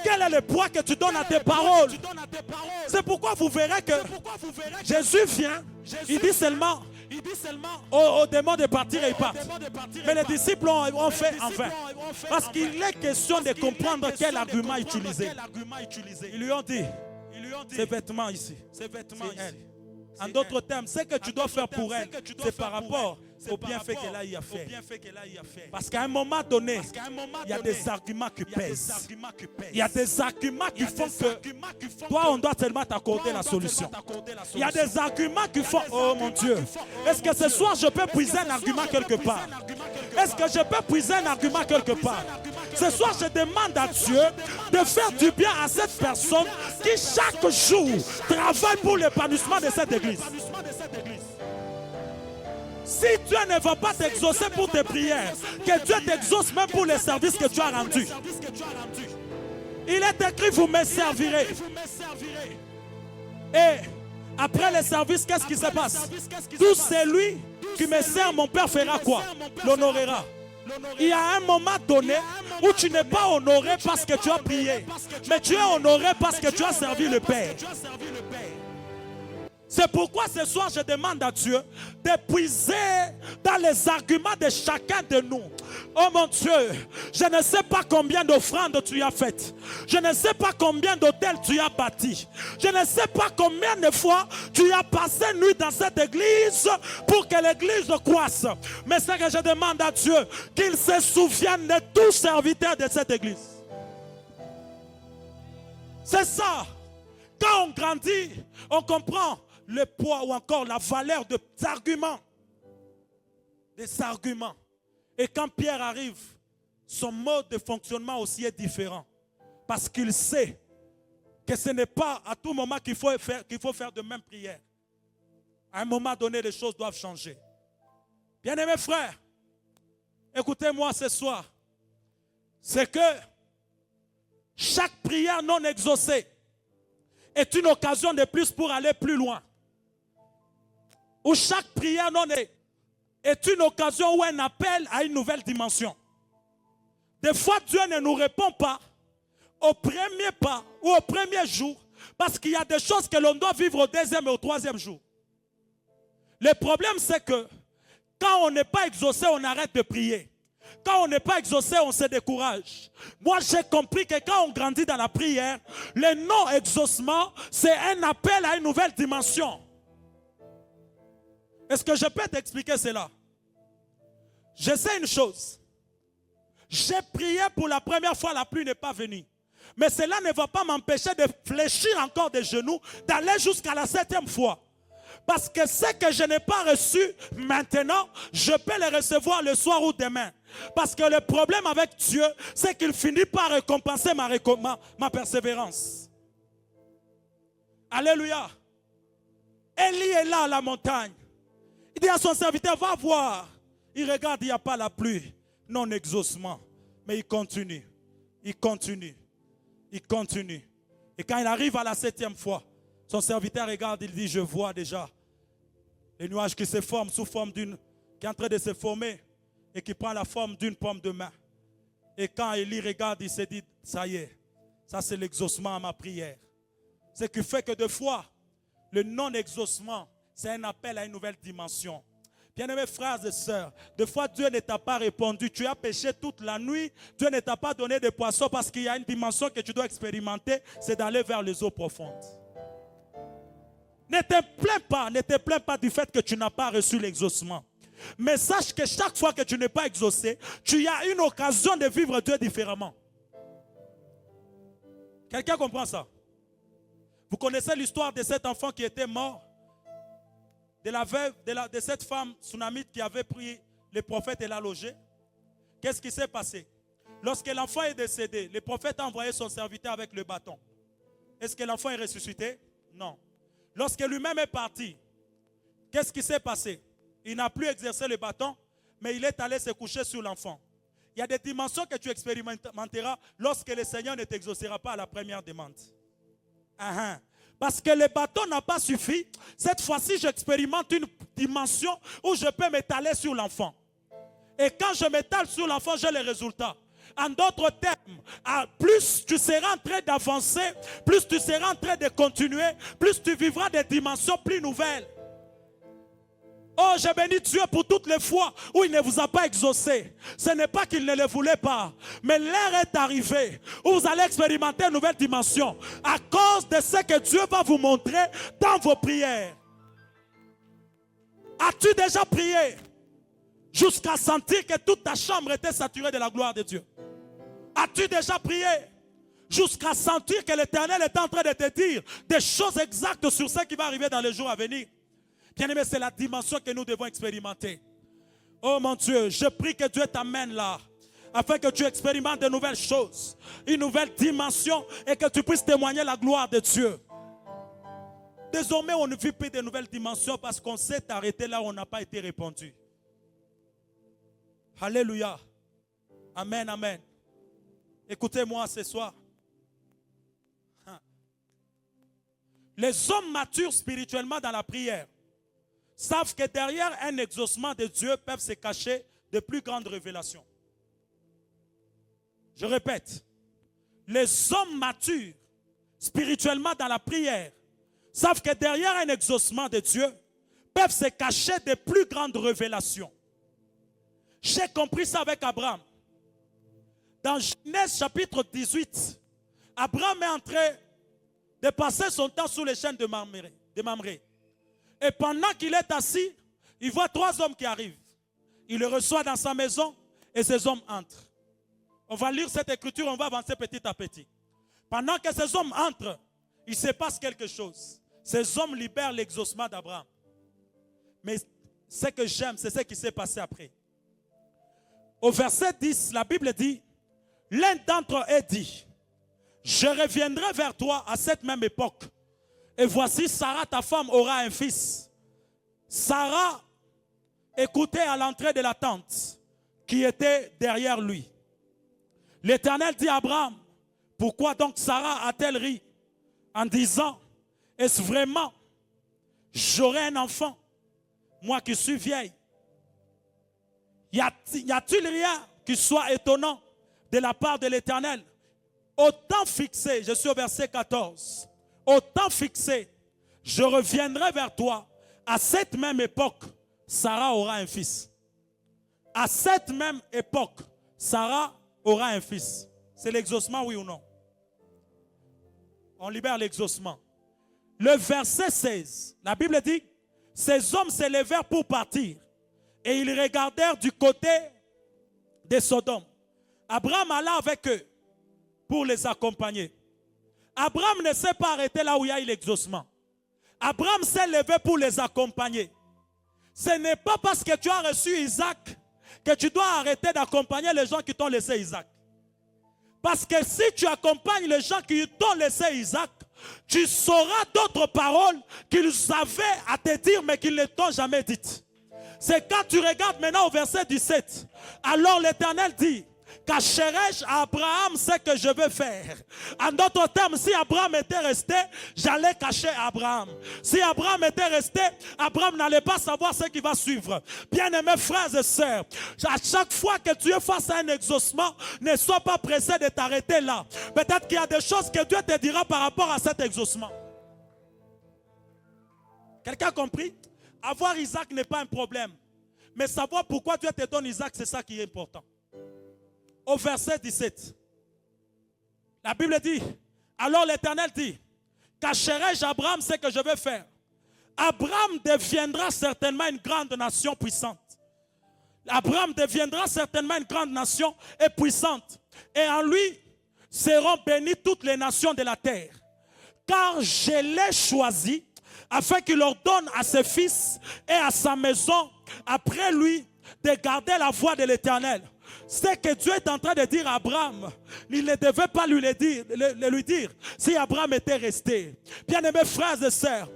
Quel est le poids que tu donnes à tes paroles? C'est pourquoi vous verrez que Jésus vient, il dit seulement aux démons de partir et ils partent. Mais les disciples ont fait en vain. Parce qu'il est question de comprendre quel argument utiliser. Ils lui ont dit, ces vêtements ici, c'est elle. En d'autres termes, ce que tu dois faire pour elle, c'est par rapport au bienfait qu'elle a eu à faire. Parce qu'à un moment donné, il y a des arguments qui pèsent. Il y a des arguments qui font que toi, on doit seulement t'accorder la solution. Il y a des arguments qui font, oh mon Dieu, est-ce que ce soir je peux puiser un argument quelque part? Est-ce que je peux puiser un argument quelque part? Ce soir, je demande à Dieu de faire du bien à cette personne qui chaque jour travaille pour l'épanouissement de cette église. Si Dieu ne va pas t'exaucer pour tes prières, que Dieu t'exauce même pour les services que tu as rendus. Il est écrit, vous me servirez. Et après les services, qu'est-ce qui se passe? Tout celui qui me sert, mon Père fera quoi? L'honorera. Il y a un moment donné où tu n'es pas honoré parce que tu as prié, mais tu es honoré parce que tu as servi le Père. C'est pourquoi ce soir je demande à Dieu d'épuiser dans les arguments de chacun de nous. Oh mon Dieu, je ne sais pas combien d'offrandes tu as faites. Je ne sais pas combien d'hôtels tu as bâtis. Je ne sais pas combien de fois tu as passé nuit dans cette église pour que l'église croisse. Mais c'est que je demande à Dieu qu'il se souvienne de tous serviteurs de cette église. C'est ça. Quand on grandit, on comprend le poids ou encore la valeur des arguments. Des arguments. Et quand Pierre arrive, son mode de fonctionnement aussi est différent. Parce qu'il sait que ce n'est pas à tout moment qu'il faut faire de même prière. À un moment donné, les choses doivent changer. Bien-aimés frères, écoutez-moi ce soir. C'est que chaque prière non exaucée est une occasion de plus pour aller plus loin. Ou chaque prière non est une occasion ou un appel à une nouvelle dimension. Des fois, Dieu ne nous répond pas au premier pas ou au premier jour parce qu'il y a des choses que l'on doit vivre au deuxième et au troisième jour. Le problème, c'est que quand on n'est pas exaucé, on arrête de prier. Quand on n'est pas exaucé, on se décourage. Moi, j'ai compris que quand on grandit dans la prière, le non-exaucement, c'est un appel à une nouvelle dimension. Est-ce que je peux t'expliquer cela? Je sais une chose. J'ai prié pour la première fois, la pluie n'est pas venue. Mais cela ne va pas m'empêcher de fléchir encore des genoux, d'aller jusqu'à la 7e fois. Parce que ce que je n'ai pas reçu maintenant, je peux le recevoir le soir ou demain. Parce que le problème avec Dieu, c'est qu'il finit par récompenser ma persévérance. Alléluia. Élie est là à la montagne. Il dit à son serviteur, va voir. Il regarde, il n'y a pas la pluie. Non exaucement. Mais il continue. Il continue. Il continue. Et quand il arrive à la 7e fois, son serviteur regarde, il dit, je vois déjà les nuages qui se forment sous forme qui est en train de se former et qui prend la forme d'une pomme de main. Et quand Élie regarde, il se dit, ça y est, ça c'est l'exaucement à ma prière. Ce qui fait que des fois, le non-exaucement, c'est un appel à une nouvelle dimension. Bien-aimés frères et sœurs, des fois Dieu ne t'a pas répondu. Tu as péché toute la nuit. Dieu ne t'a pas donné de poissons parce qu'il y a une dimension que tu dois expérimenter, c'est d'aller vers les eaux profondes. Ne te plains pas du fait que tu n'as pas reçu l'exaucement. Mais sache que chaque fois que tu n'es pas exaucé, tu as une occasion de vivre Dieu différemment. Quelqu'un comprend ça? Vous connaissez l'histoire de cet enfant qui était mort? De la veuve, de cette femme tsunamite qui avait pris le prophète et l'a logé. Qu'est-ce qui s'est passé? Lorsque l'enfant est décédé, le prophète a envoyé son serviteur avec le bâton. Est-ce que l'enfant est ressuscité? Non. Lorsque lui-même est parti, qu'est-ce qui s'est passé? Il n'a plus exercé le bâton, mais il est allé se coucher sur l'enfant. Il y a des dimensions que tu expérimenteras lorsque le Seigneur ne t'exaucera pas à la première demande. Parce que le bâton n'a pas suffi. Cette fois-ci, j'expérimente une dimension où je peux m'étaler sur l'enfant. Et quand je m'étale sur l'enfant, j'ai les résultats. En d'autres termes, plus tu seras en train d'avancer, plus tu seras en train de continuer, plus tu vivras des dimensions plus nouvelles. Oh, je bénis Dieu pour toutes les fois où il ne vous a pas exaucé. Ce n'est pas qu'il ne le voulait pas, mais l'heure est arrivée où vous allez expérimenter une nouvelle dimension à cause de ce que Dieu va vous montrer dans vos prières. As-tu déjà prié? jusqu'à sentir que toute ta chambre était saturée de la gloire de Dieu? As-tu déjà prié jusqu'à sentir que l'Éternel est en train de te dire des choses exactes sur ce qui va arriver dans les jours à venir? Bien-aimé, c'est la dimension que nous devons expérimenter. Oh mon Dieu, je prie que Dieu t'amène là, afin que tu expérimentes de nouvelles choses, une nouvelle dimension, et que tu puisses témoigner la gloire de Dieu. Désormais, on ne vit plus de nouvelles dimensions parce qu'on s'est arrêté là où on n'a pas été répondu. Alléluia. Amen, amen. Écoutez-moi ce soir. Les hommes matures spirituellement dans la prière savent que derrière un exaucement de Dieu peuvent se cacher de plus grandes révélations. Je répète, les hommes matures spirituellement dans la prière savent que derrière un exaucement de Dieu peuvent se cacher de plus grandes révélations. J'ai compris ça avec Abraham. Dans Genèse chapitre 18, Abraham est en train de passer son temps sous les chaînes de Mamré. Et pendant qu'il est assis, il voit 3 hommes qui arrivent. Il les reçoit dans sa maison et ces hommes entrent. On va lire cette écriture, on va avancer petit à petit. Pendant que ces hommes entrent, il se passe quelque chose. Ces hommes libèrent l'exaucement d'Abraham. Mais ce que j'aime, c'est ce qui s'est passé après. Au verset 10, la Bible dit, l'un d'entre eux est dit, je reviendrai vers toi à cette même époque. Et voici, Sarah, ta femme, aura un fils. Sarah écoutait à l'entrée de la tente qui était derrière lui. L'Éternel dit à Abraham, pourquoi donc Sarah a-t-elle ri en disant, est-ce vraiment, j'aurai un enfant, moi qui suis vieille? Y a-t-il rien qui soit étonnant de la part de l'Éternel? Au temps fixé, je suis au verset 14, au temps fixé, je reviendrai vers toi. À cette même époque, Sarah aura un fils. À cette même époque, Sarah aura un fils. C'est l'exaucement, oui ou non? On libère l'exaucement. Le verset 16, la Bible dit, ces hommes se levèrent pour partir et ils regardèrent du côté de Sodome. Abraham alla avec eux pour les accompagner. Abraham ne s'est pas arrêté là où il y a eu l'exaucement. Abraham s'est levé pour les accompagner. Ce n'est pas parce que tu as reçu Isaac que tu dois arrêter d'accompagner les gens qui t'ont laissé Isaac. Parce que si tu accompagnes les gens qui t'ont laissé Isaac, tu sauras d'autres paroles qu'ils avaient à te dire mais qu'ils ne t'ont jamais dites. C'est quand tu regardes maintenant au verset 17. Alors l'Éternel dit, cacherai-je à Abraham ce que je veux faire? En d'autres termes, si Abraham était resté, j'allais cacher Abraham. Si Abraham était resté, Abraham n'allait pas savoir ce qui va suivre. Bien-aimés frères et sœurs, à chaque fois que tu es face à un exaucement, ne sois pas pressé de t'arrêter là. Peut-être qu'il y a des choses que Dieu te dira par rapport à cet exaucement. Quelqu'un a compris? Avoir Isaac n'est pas un problème. Mais savoir pourquoi Dieu te donne Isaac, c'est ça qui est important. Au verset 17, la Bible dit, alors l'Éternel dit, cacherai-je à Abraham ce que je vais faire? Abraham deviendra certainement une grande nation puissante. Abraham deviendra certainement une grande nation et puissante. Et en lui seront bénies toutes les nations de la terre. Car je l'ai choisi afin qu'il ordonne à ses fils et à sa maison après lui de garder la voie de l'Éternel. C'est que Dieu est en train de dire à Abraham, il ne devait pas lui dire si Abraham était resté. Bien-aimés frères et sœurs,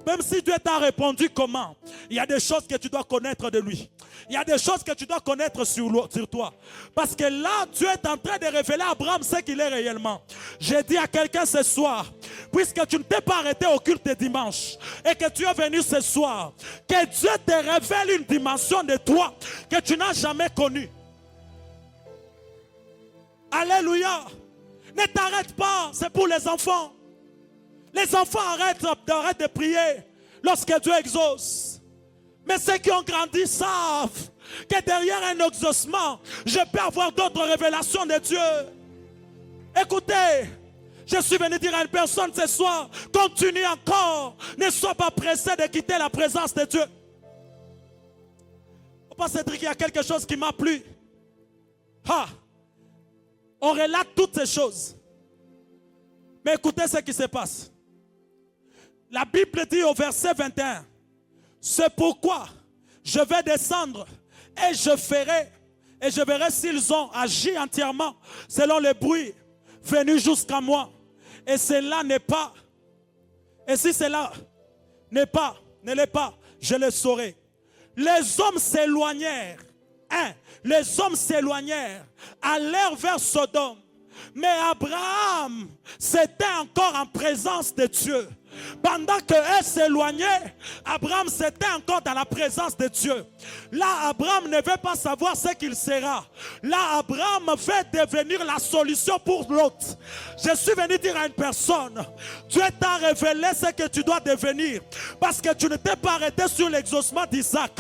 même si Dieu t'a répondu comment, il y a des choses que tu dois connaître de lui. Il y a des choses que tu dois connaître sur toi. Parce que là, Dieu est en train de révéler à Abraham ce qu'il est réellement. J'ai dit à quelqu'un ce soir, puisque tu ne t'es pas arrêté au culte de dimanche et que tu es venu ce soir, que Dieu te révèle une dimension de toi que tu n'as jamais connue. Alléluia. Ne t'arrête pas, c'est pour les enfants. Les enfants arrêtent de prier lorsque Dieu exauce. Mais ceux qui ont grandi savent que derrière un exaucement, je peux avoir d'autres révélations de Dieu. Écoutez, je suis venu dire à une personne ce soir, continue encore, ne sois pas pressé de quitter la présence de Dieu. Papa Cédric, il y a quelque chose qui m'a plu. On relate toutes ces choses. Mais écoutez ce qui se passe. La Bible dit au verset 21, c'est pourquoi je vais descendre et je verrai s'ils ont agi entièrement selon le bruit venu jusqu'à moi. Et cela n'est pas, et si cela ne l'est pas, je le saurai. Les hommes s'éloignèrent, les hommes s'éloignèrent, allèrent vers Sodome. Mais Abraham, c'était encore en présence de Dieu. Pendant qu'eux s'éloignaient, Abraham c'était encore dans la présence de Dieu. Là, Abraham ne veut pas savoir ce qu'il sera. Là, Abraham veut devenir la solution pour l'autre. Je suis venu dire à une personne, Dieu t'a révélé ce que tu dois devenir. Parce que tu ne t'es pas arrêté sur l'exaucement d'Isaac.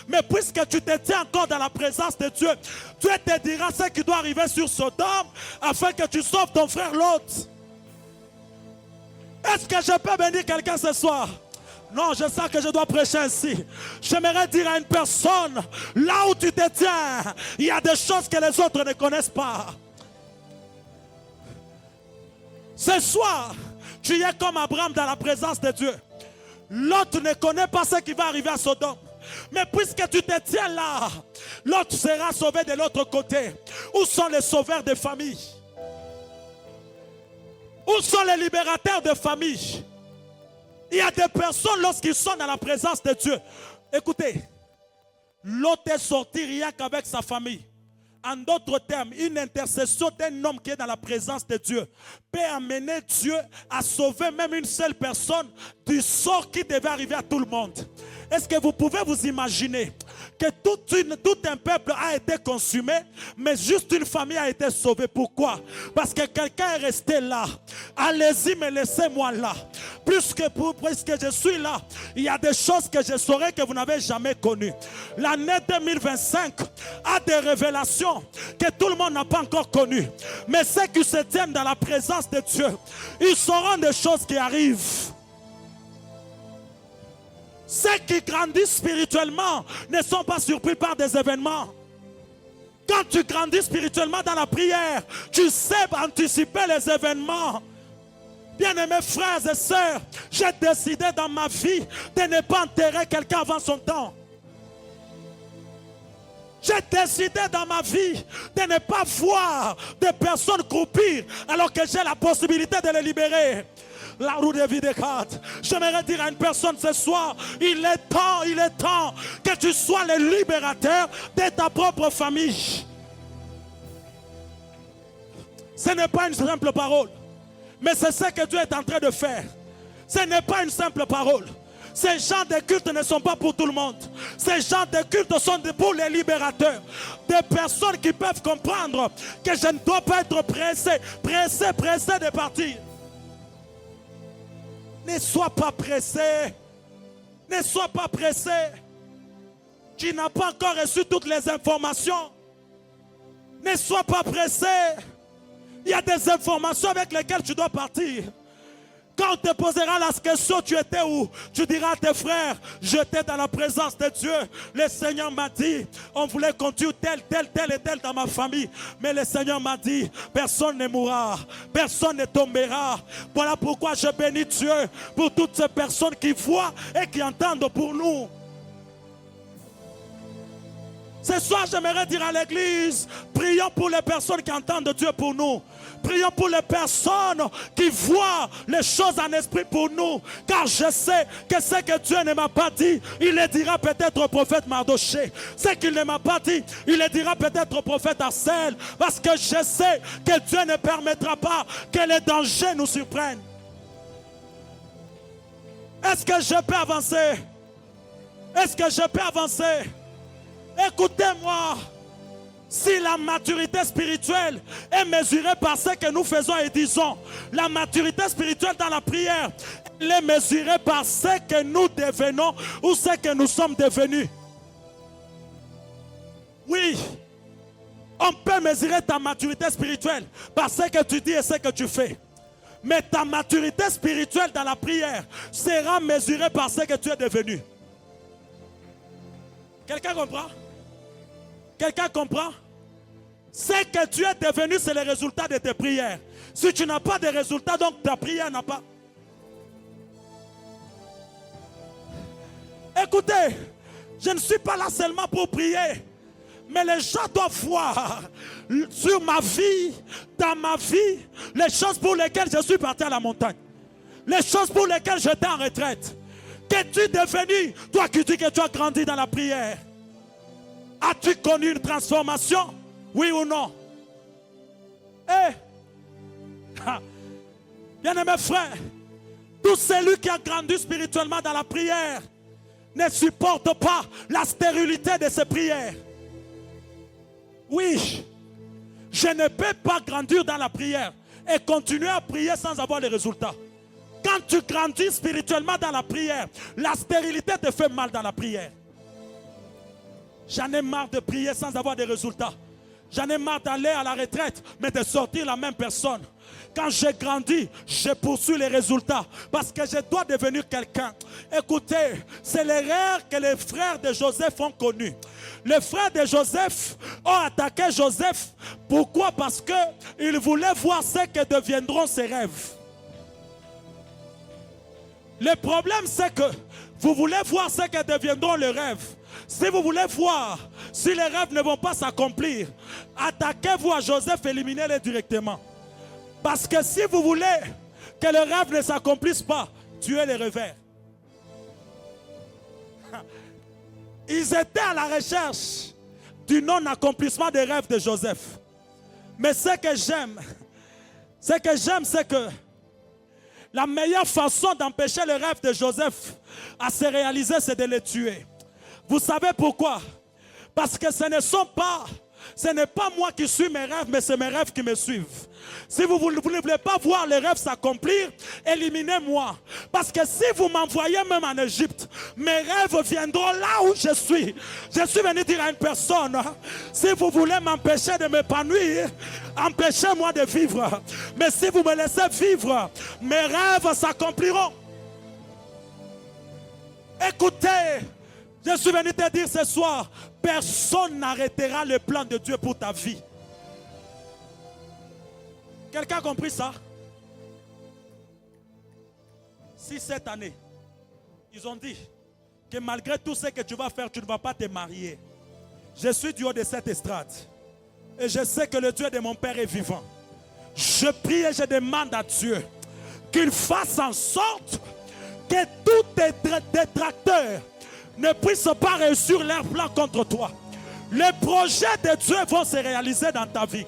Mais puisque tu te tiens encore dans la présence de Dieu, Dieu te dira ce qui doit arriver sur Sodome afin que tu sauves ton frère Lot. Est-ce que je peux bénir quelqu'un ce soir? Non, je sens que je dois prêcher ainsi. J'aimerais dire à une personne, là où tu te tiens, il y a des choses que les autres ne connaissent pas. Ce soir, tu es comme Abraham dans la présence de Dieu. L'autre ne connaît pas ce qui va arriver à Sodome. Mais puisque tu te tiens là, l'autre sera sauvé de l'autre côté. Où sont les sauveurs de famille? Où sont les libérateurs de famille? Il y a des personnes lorsqu'ils sont dans la présence de Dieu. Écoutez, l'autre est sorti rien qu'avec sa famille. En d'autres termes, une intercession d'un homme qui est dans la présence de Dieu peut amener Dieu à sauver même une seule personne du sort qui devait arriver à tout le monde. Est-ce que vous pouvez vous imaginer que tout un peuple a été consumé, mais juste une famille a été sauvée? Pourquoi? Parce que quelqu'un est resté là. Allez-y, mais laissez-moi là. Puisque je suis là, il y a des choses que je saurai que vous n'avez jamais connues. L'année 2025 a des révélations que tout le monde n'a pas encore connues. Mais ceux qui se tiennent dans la présence de Dieu, ils sauront des choses qui arrivent. Ceux qui grandissent spirituellement ne sont pas surpris par des événements. Quand tu grandis spirituellement dans la prière, tu sais anticiper les événements. Bien-aimés frères et sœurs, j'ai décidé dans ma vie de ne pas enterrer quelqu'un avant son temps. J'ai décidé dans ma vie de ne pas voir des personnes croupir alors que j'ai la possibilité de les libérer. La roue de vie des cartes. J'aimerais dire à une personne ce soir, il est temps que tu sois le libérateur de ta propre famille. Ce n'est pas une simple parole, mais c'est ce que Dieu est en train de faire. Ce n'est pas une simple parole. Ces gens de culte ne sont pas pour tout le monde. Ces gens de culte sont pour les libérateurs. Des personnes qui peuvent comprendre que je ne dois pas être pressé de partir. Ne sois pas pressé. Ne sois pas pressé. Tu n'as pas encore reçu toutes les informations. Ne sois pas pressé. Il y a des informations avec lesquelles tu dois partir. Quand on te posera la question, tu étais où? Tu diras à tes frères, j'étais dans la présence de Dieu. Le Seigneur m'a dit, on voulait conduire tel et tel dans ma famille. Mais le Seigneur m'a dit, personne ne mourra, personne ne tombera. Voilà pourquoi je bénis Dieu pour toutes ces personnes qui voient et qui entendent pour nous. Ce soir, j'aimerais dire à l'église, prions pour les personnes qui entendent Dieu pour nous. Prions pour les personnes qui voient les choses en esprit pour nous. Car je sais que ce que Dieu ne m'a pas dit, il le dira peut-être au prophète Mardoché. Ce qu'il ne m'a pas dit, il le dira peut-être au prophète Arcel. Parce que je sais que Dieu ne permettra pas que les dangers nous surprennent. Est-ce que je peux avancer? Est-ce que je peux avancer? Écoutez-moi, si la maturité spirituelle est mesurée par ce que nous faisons et disons, la maturité spirituelle dans la prière, elle est mesurée par ce que nous devenons ou ce que nous sommes devenus. Oui, on peut mesurer ta maturité spirituelle par ce que tu dis et ce que tu fais. Mais ta maturité spirituelle dans la prière sera mesurée par ce que tu es devenu. Quelqu'un comprend? Quelqu'un comprend? Ce que tu es devenu, c'est le résultat de tes prières. Si tu n'as pas de résultat, donc ta prière n'a pas. Écoutez, je ne suis pas là seulement pour prier, mais les gens doivent voir sur ma vie, dans ma vie, les choses pour lesquelles je suis parti à la montagne, les choses pour lesquelles j'étais en retraite. Qu'es-tu devenu, toi qui dis que tu as grandi dans la prière? As-tu connu une transformation? Oui ou non? Bien-aimés frères, tout celui qui a grandi spirituellement dans la prière ne supporte pas la stérilité de ses prières. Oui, je ne peux pas grandir dans la prière et continuer à prier sans avoir les résultats. Quand tu grandis spirituellement dans la prière, la stérilité te fait mal dans la prière. J'en ai marre de prier sans avoir de résultats. J'en ai marre d'aller à la retraite, mais de sortir la même personne. Quand j'ai grandi, je poursuis les résultats parce que je dois devenir quelqu'un. Écoutez, c'est l'erreur que les frères de Joseph ont connue. Les frères de Joseph ont attaqué Joseph. Pourquoi? Parce qu'ils voulaient voir ce que deviendront ses rêves. Le problème, c'est que vous voulez voir ce que deviendront les rêves. Si vous voulez voir si les rêves ne vont pas s'accomplir, attaquez-vous à Joseph, éliminez-les directement. Parce que si vous voulez que le rêve ne s'accomplisse pas, tuez les rêveurs. Ils étaient à la recherche du non-accomplissement des rêves de Joseph. Mais ce que j'aime, c'est que la meilleure façon d'empêcher le rêve de Joseph à se réaliser, c'est de les tuer. Vous savez pourquoi? Parce que ce n'est pas moi qui suis mes rêves, mais c'est mes rêves qui me suivent. Si vous ne voulez pas voir les rêves s'accomplir, éliminez-moi. Parce que si vous m'envoyez même en Égypte, mes rêves viendront là où je suis. Je suis venu dire à une personne, si vous voulez m'empêcher de m'épanouir, empêchez-moi de vivre. Mais si vous me laissez vivre, mes rêves s'accompliront. Écoutez, je suis venu te dire ce soir, personne n'arrêtera le plan de Dieu pour ta vie. Quelqu'un a compris ça? Si cette année, ils ont dit que malgré tout ce que tu vas faire, tu ne vas pas te marier. Je suis du haut de cette estrade. Et je sais que le Dieu de mon Père est vivant. Je prie et je demande à Dieu qu'il fasse en sorte que tous tes détracteurs ne puissent pas réussir leur plan contre toi. Les projets de Dieu vont se réaliser dans ta vie.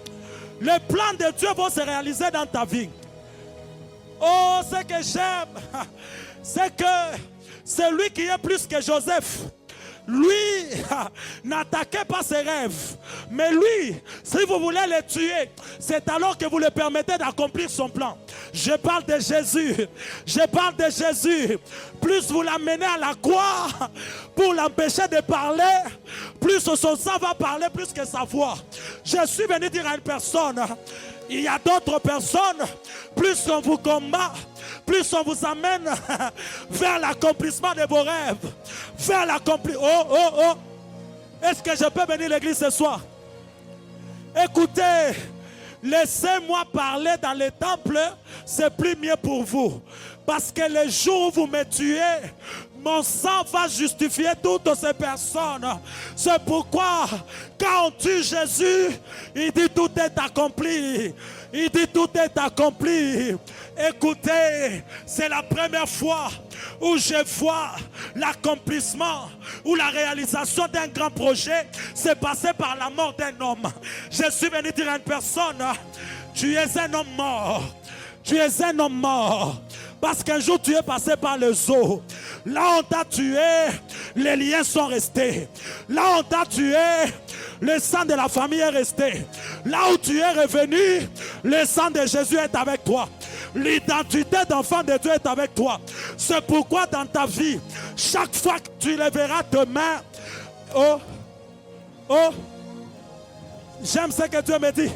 Les plans de Dieu vont se réaliser dans ta vie. Oh, ce que j'aime, c'est que celui qui est plus que Joseph, lui n'attaquait pas ses rêves. Mais lui, si vous voulez le tuer, c'est alors que vous le permettez d'accomplir son plan. Je parle de Jésus. Je parle de Jésus. Plus vous l'amenez à la croix pour l'empêcher de parler, plus son sang va parler plus que sa voix. Je suis venu dire à une personne, il y a d'autres personnes, plus on vous combat, plus on vous amène vers l'accomplissement de vos rêves. Vers l'accomplissement. Oh. Est-ce que je peux venir à l'église ce soir? Écoutez, laissez-moi parler dans les temples, c'est plus mieux pour vous. Parce que le jour où vous me tuez, mon sang va justifier toutes ces personnes. C'est pourquoi, quand on tue Jésus, il dit tout est accompli. Il dit tout est accompli. Écoutez, c'est la première fois où je vois l'accomplissement ou la réalisation d'un grand projet. C'est passé par la mort d'un homme. Je suis venu dire à une personne, tu es un homme mort. Tu es un homme mort. Parce qu'un jour tu es passé par le zoo. Là on t'a tué, les liens sont restés. Là on t'a tué, le sang de la famille est resté. Là où tu es revenu, le sang de Jésus est avec toi. L'identité d'enfant de Dieu est avec toi. C'est pourquoi dans ta vie, chaque fois que tu lèveras tes mains, j'aime ce que Dieu me dit.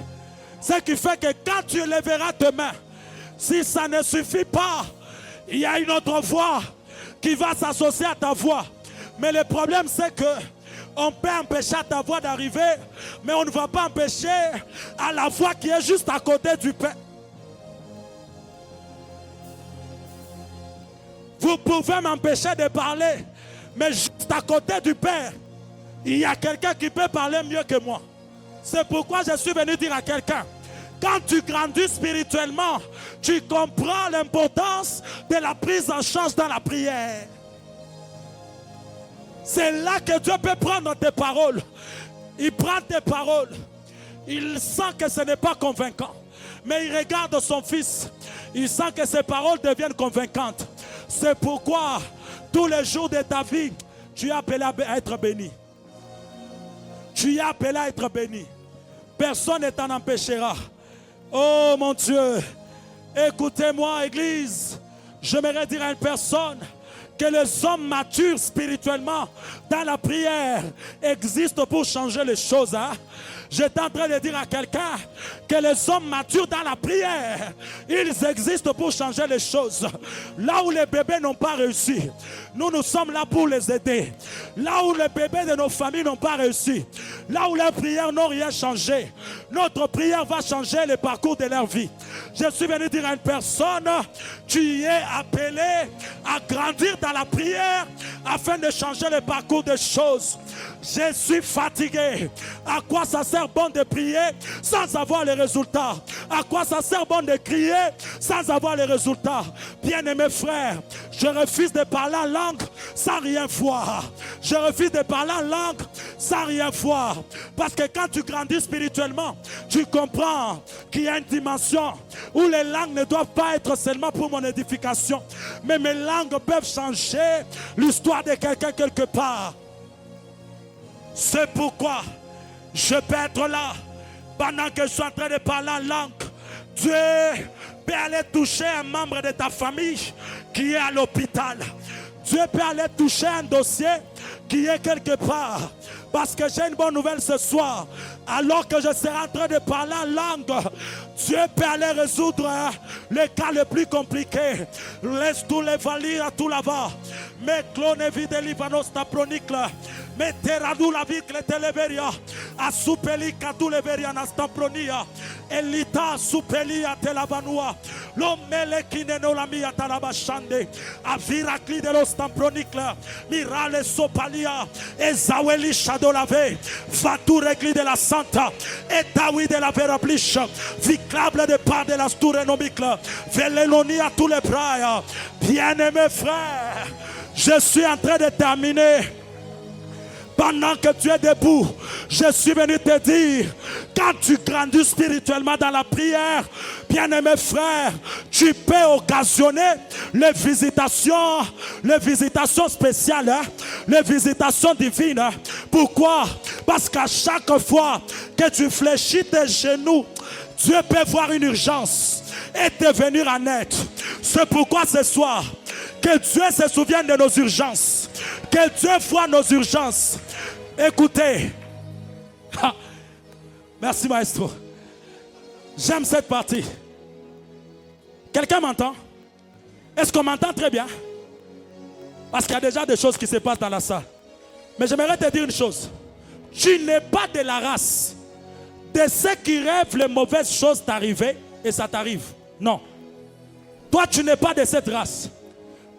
Ce qui fait que quand tu lèveras tes mains, si ça ne suffit pas, il y a une autre voix qui va s'associer à ta voix. Mais le problème c'est que On peut empêcher à ta voix d'arriver, mais on ne va pas empêcher à la voix qui est juste à côté du Père. Vous pouvez m'empêcher de parler, mais juste à côté du Père, il y a quelqu'un qui peut parler mieux que moi. C'est pourquoi je suis venu dire à quelqu'un, quand tu grandis spirituellement, tu comprends l'importance de la prise en charge dans la prière. C'est là que Dieu peut prendre tes paroles. Il prend tes paroles. Il sent que ce n'est pas convaincant. Mais il regarde son fils. Il sent que ses paroles deviennent convaincantes. C'est pourquoi tous les jours de ta vie, tu es appelé à être béni. Tu es appelé à être béni. Personne ne t'en empêchera. Oh mon Dieu, écoutez-moi, Église. J'aimerais dire à une personne que les hommes matures spirituellement dans la prière existent pour changer les choses. J'étais en train de dire à quelqu'un que les hommes matures dans la prière, ils existent pour changer les choses. Là où les bébés n'ont pas réussi, nous sommes là pour les aider. Là où les bébés de nos familles n'ont pas réussi, là où leurs prières n'ont rien changé, notre prière va changer le parcours de leur vie. Je suis venu dire à une personne, tu es appelé à grandir dans la prière afin de changer le parcours des choses. Je suis fatigué. À quoi ça sert bon de prier sans avoir les résultats? À quoi ça sert bon de crier sans avoir les résultats? Bien-aimés frères, je refuse de parler en langue sans rien voir. Je refuse de parler en langue sans rien voir. Parce que quand tu grandis spirituellement, tu comprends qu'il y a une dimension où les langues ne doivent pas être seulement pour mon édification, mais mes langues peuvent changer l'histoire de quelqu'un quelque part. C'est pourquoi je peux être là pendant que je suis en train de parler en langue. Dieu peut aller toucher un membre de ta famille qui est à l'hôpital. Dieu peut aller toucher un dossier qui est quelque part. Parce que j'ai une bonne nouvelle ce soir. Alors que je serai en train de parler en langue, Dieu peut aller résoudre les cas les plus compliqués. Laisse tous les valir à tout là-bas. Mais clone vide livanos tapronicle. Mais teradou la vie que televeria. A soupeli kadou leveria nastampronia. Elita soupeli a telavanua. L'homme qui ne nous l'a mis à talabachande. A viracli de l'ostampronicle. Mirale sopalia. Et zaweli chadolave. Fatou régli de la santa. Et taoui de la verabliche. Viclable de part de la stourenomicle. Veleloni à tous les bras. Bien-aimés frères, je suis en train de terminer. Pendant que tu es debout, je suis venu te dire, quand tu grandis spirituellement dans la prière, bien-aimé frère, tu peux occasionner les visitations spéciales, les visitations divines. Pourquoi? Parce qu'à chaque fois que tu fléchis tes genoux, Dieu peut voir une urgence et te venir en aide. C'est pourquoi ce soir, que Dieu se souvienne de nos urgences. Que Dieu voit nos urgences. Écoutez. Merci maestro. J'aime cette partie. Quelqu'un m'entend? Est-ce qu'on m'entend très bien? Parce qu'il y a déjà des choses qui se passent dans la salle. Mais j'aimerais te dire une chose. Tu n'es pas de la race de ceux qui rêvent les mauvaises choses t'arriver et ça t'arrive. Non. Toi, tu n'es pas de cette race.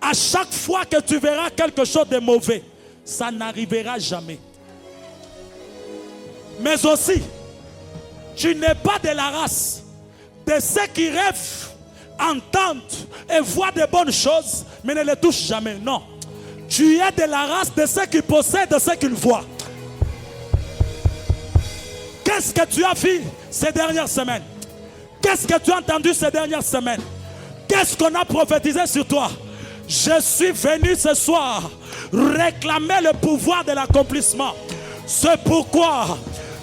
À chaque fois que tu verras quelque chose de mauvais, ça n'arrivera jamais. Mais aussi, tu n'es pas de la race de ceux qui rêvent, entendent et voient de bonnes choses, mais ne les touchent jamais. Non. Tu es de la race de ceux qui possèdent ce qu'ils voient. Qu'est-ce que tu as vu ces dernières semaines? Qu'est-ce que tu as entendu ces dernières semaines? Qu'est-ce qu'on a prophétisé sur toi? Je suis venu ce soir réclamer le pouvoir de l'accomplissement. C'est pourquoi,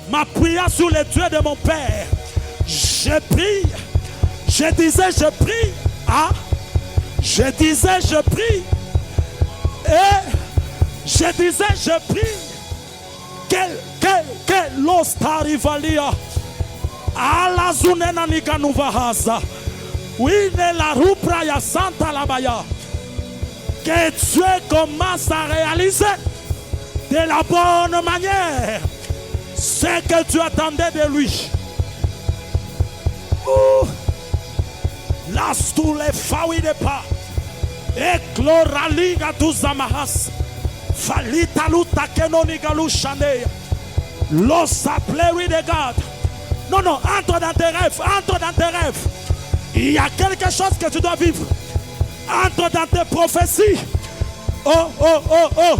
m'appuyant sur les dieux de mon Père, je prie. Je disais je prie. Ah, je disais je prie. Et je disais je prie. Que l'ostarivalia. Ala zunena niganuvahaza. Oui, ne la rupra ya santa labaya. Que Dieu commence à réaliser de la bonne manière ce que tu attendais de lui. Las tu le fawi de pas. Ekloraliga tu zamahas. Falita luta kenoni galu chandeya. Los appelés de God. Non, non, entre dans tes rêves, entre dans tes rêves. Il y a quelque chose que tu dois vivre. Entre dans tes prophéties. Oh, oh, oh, oh.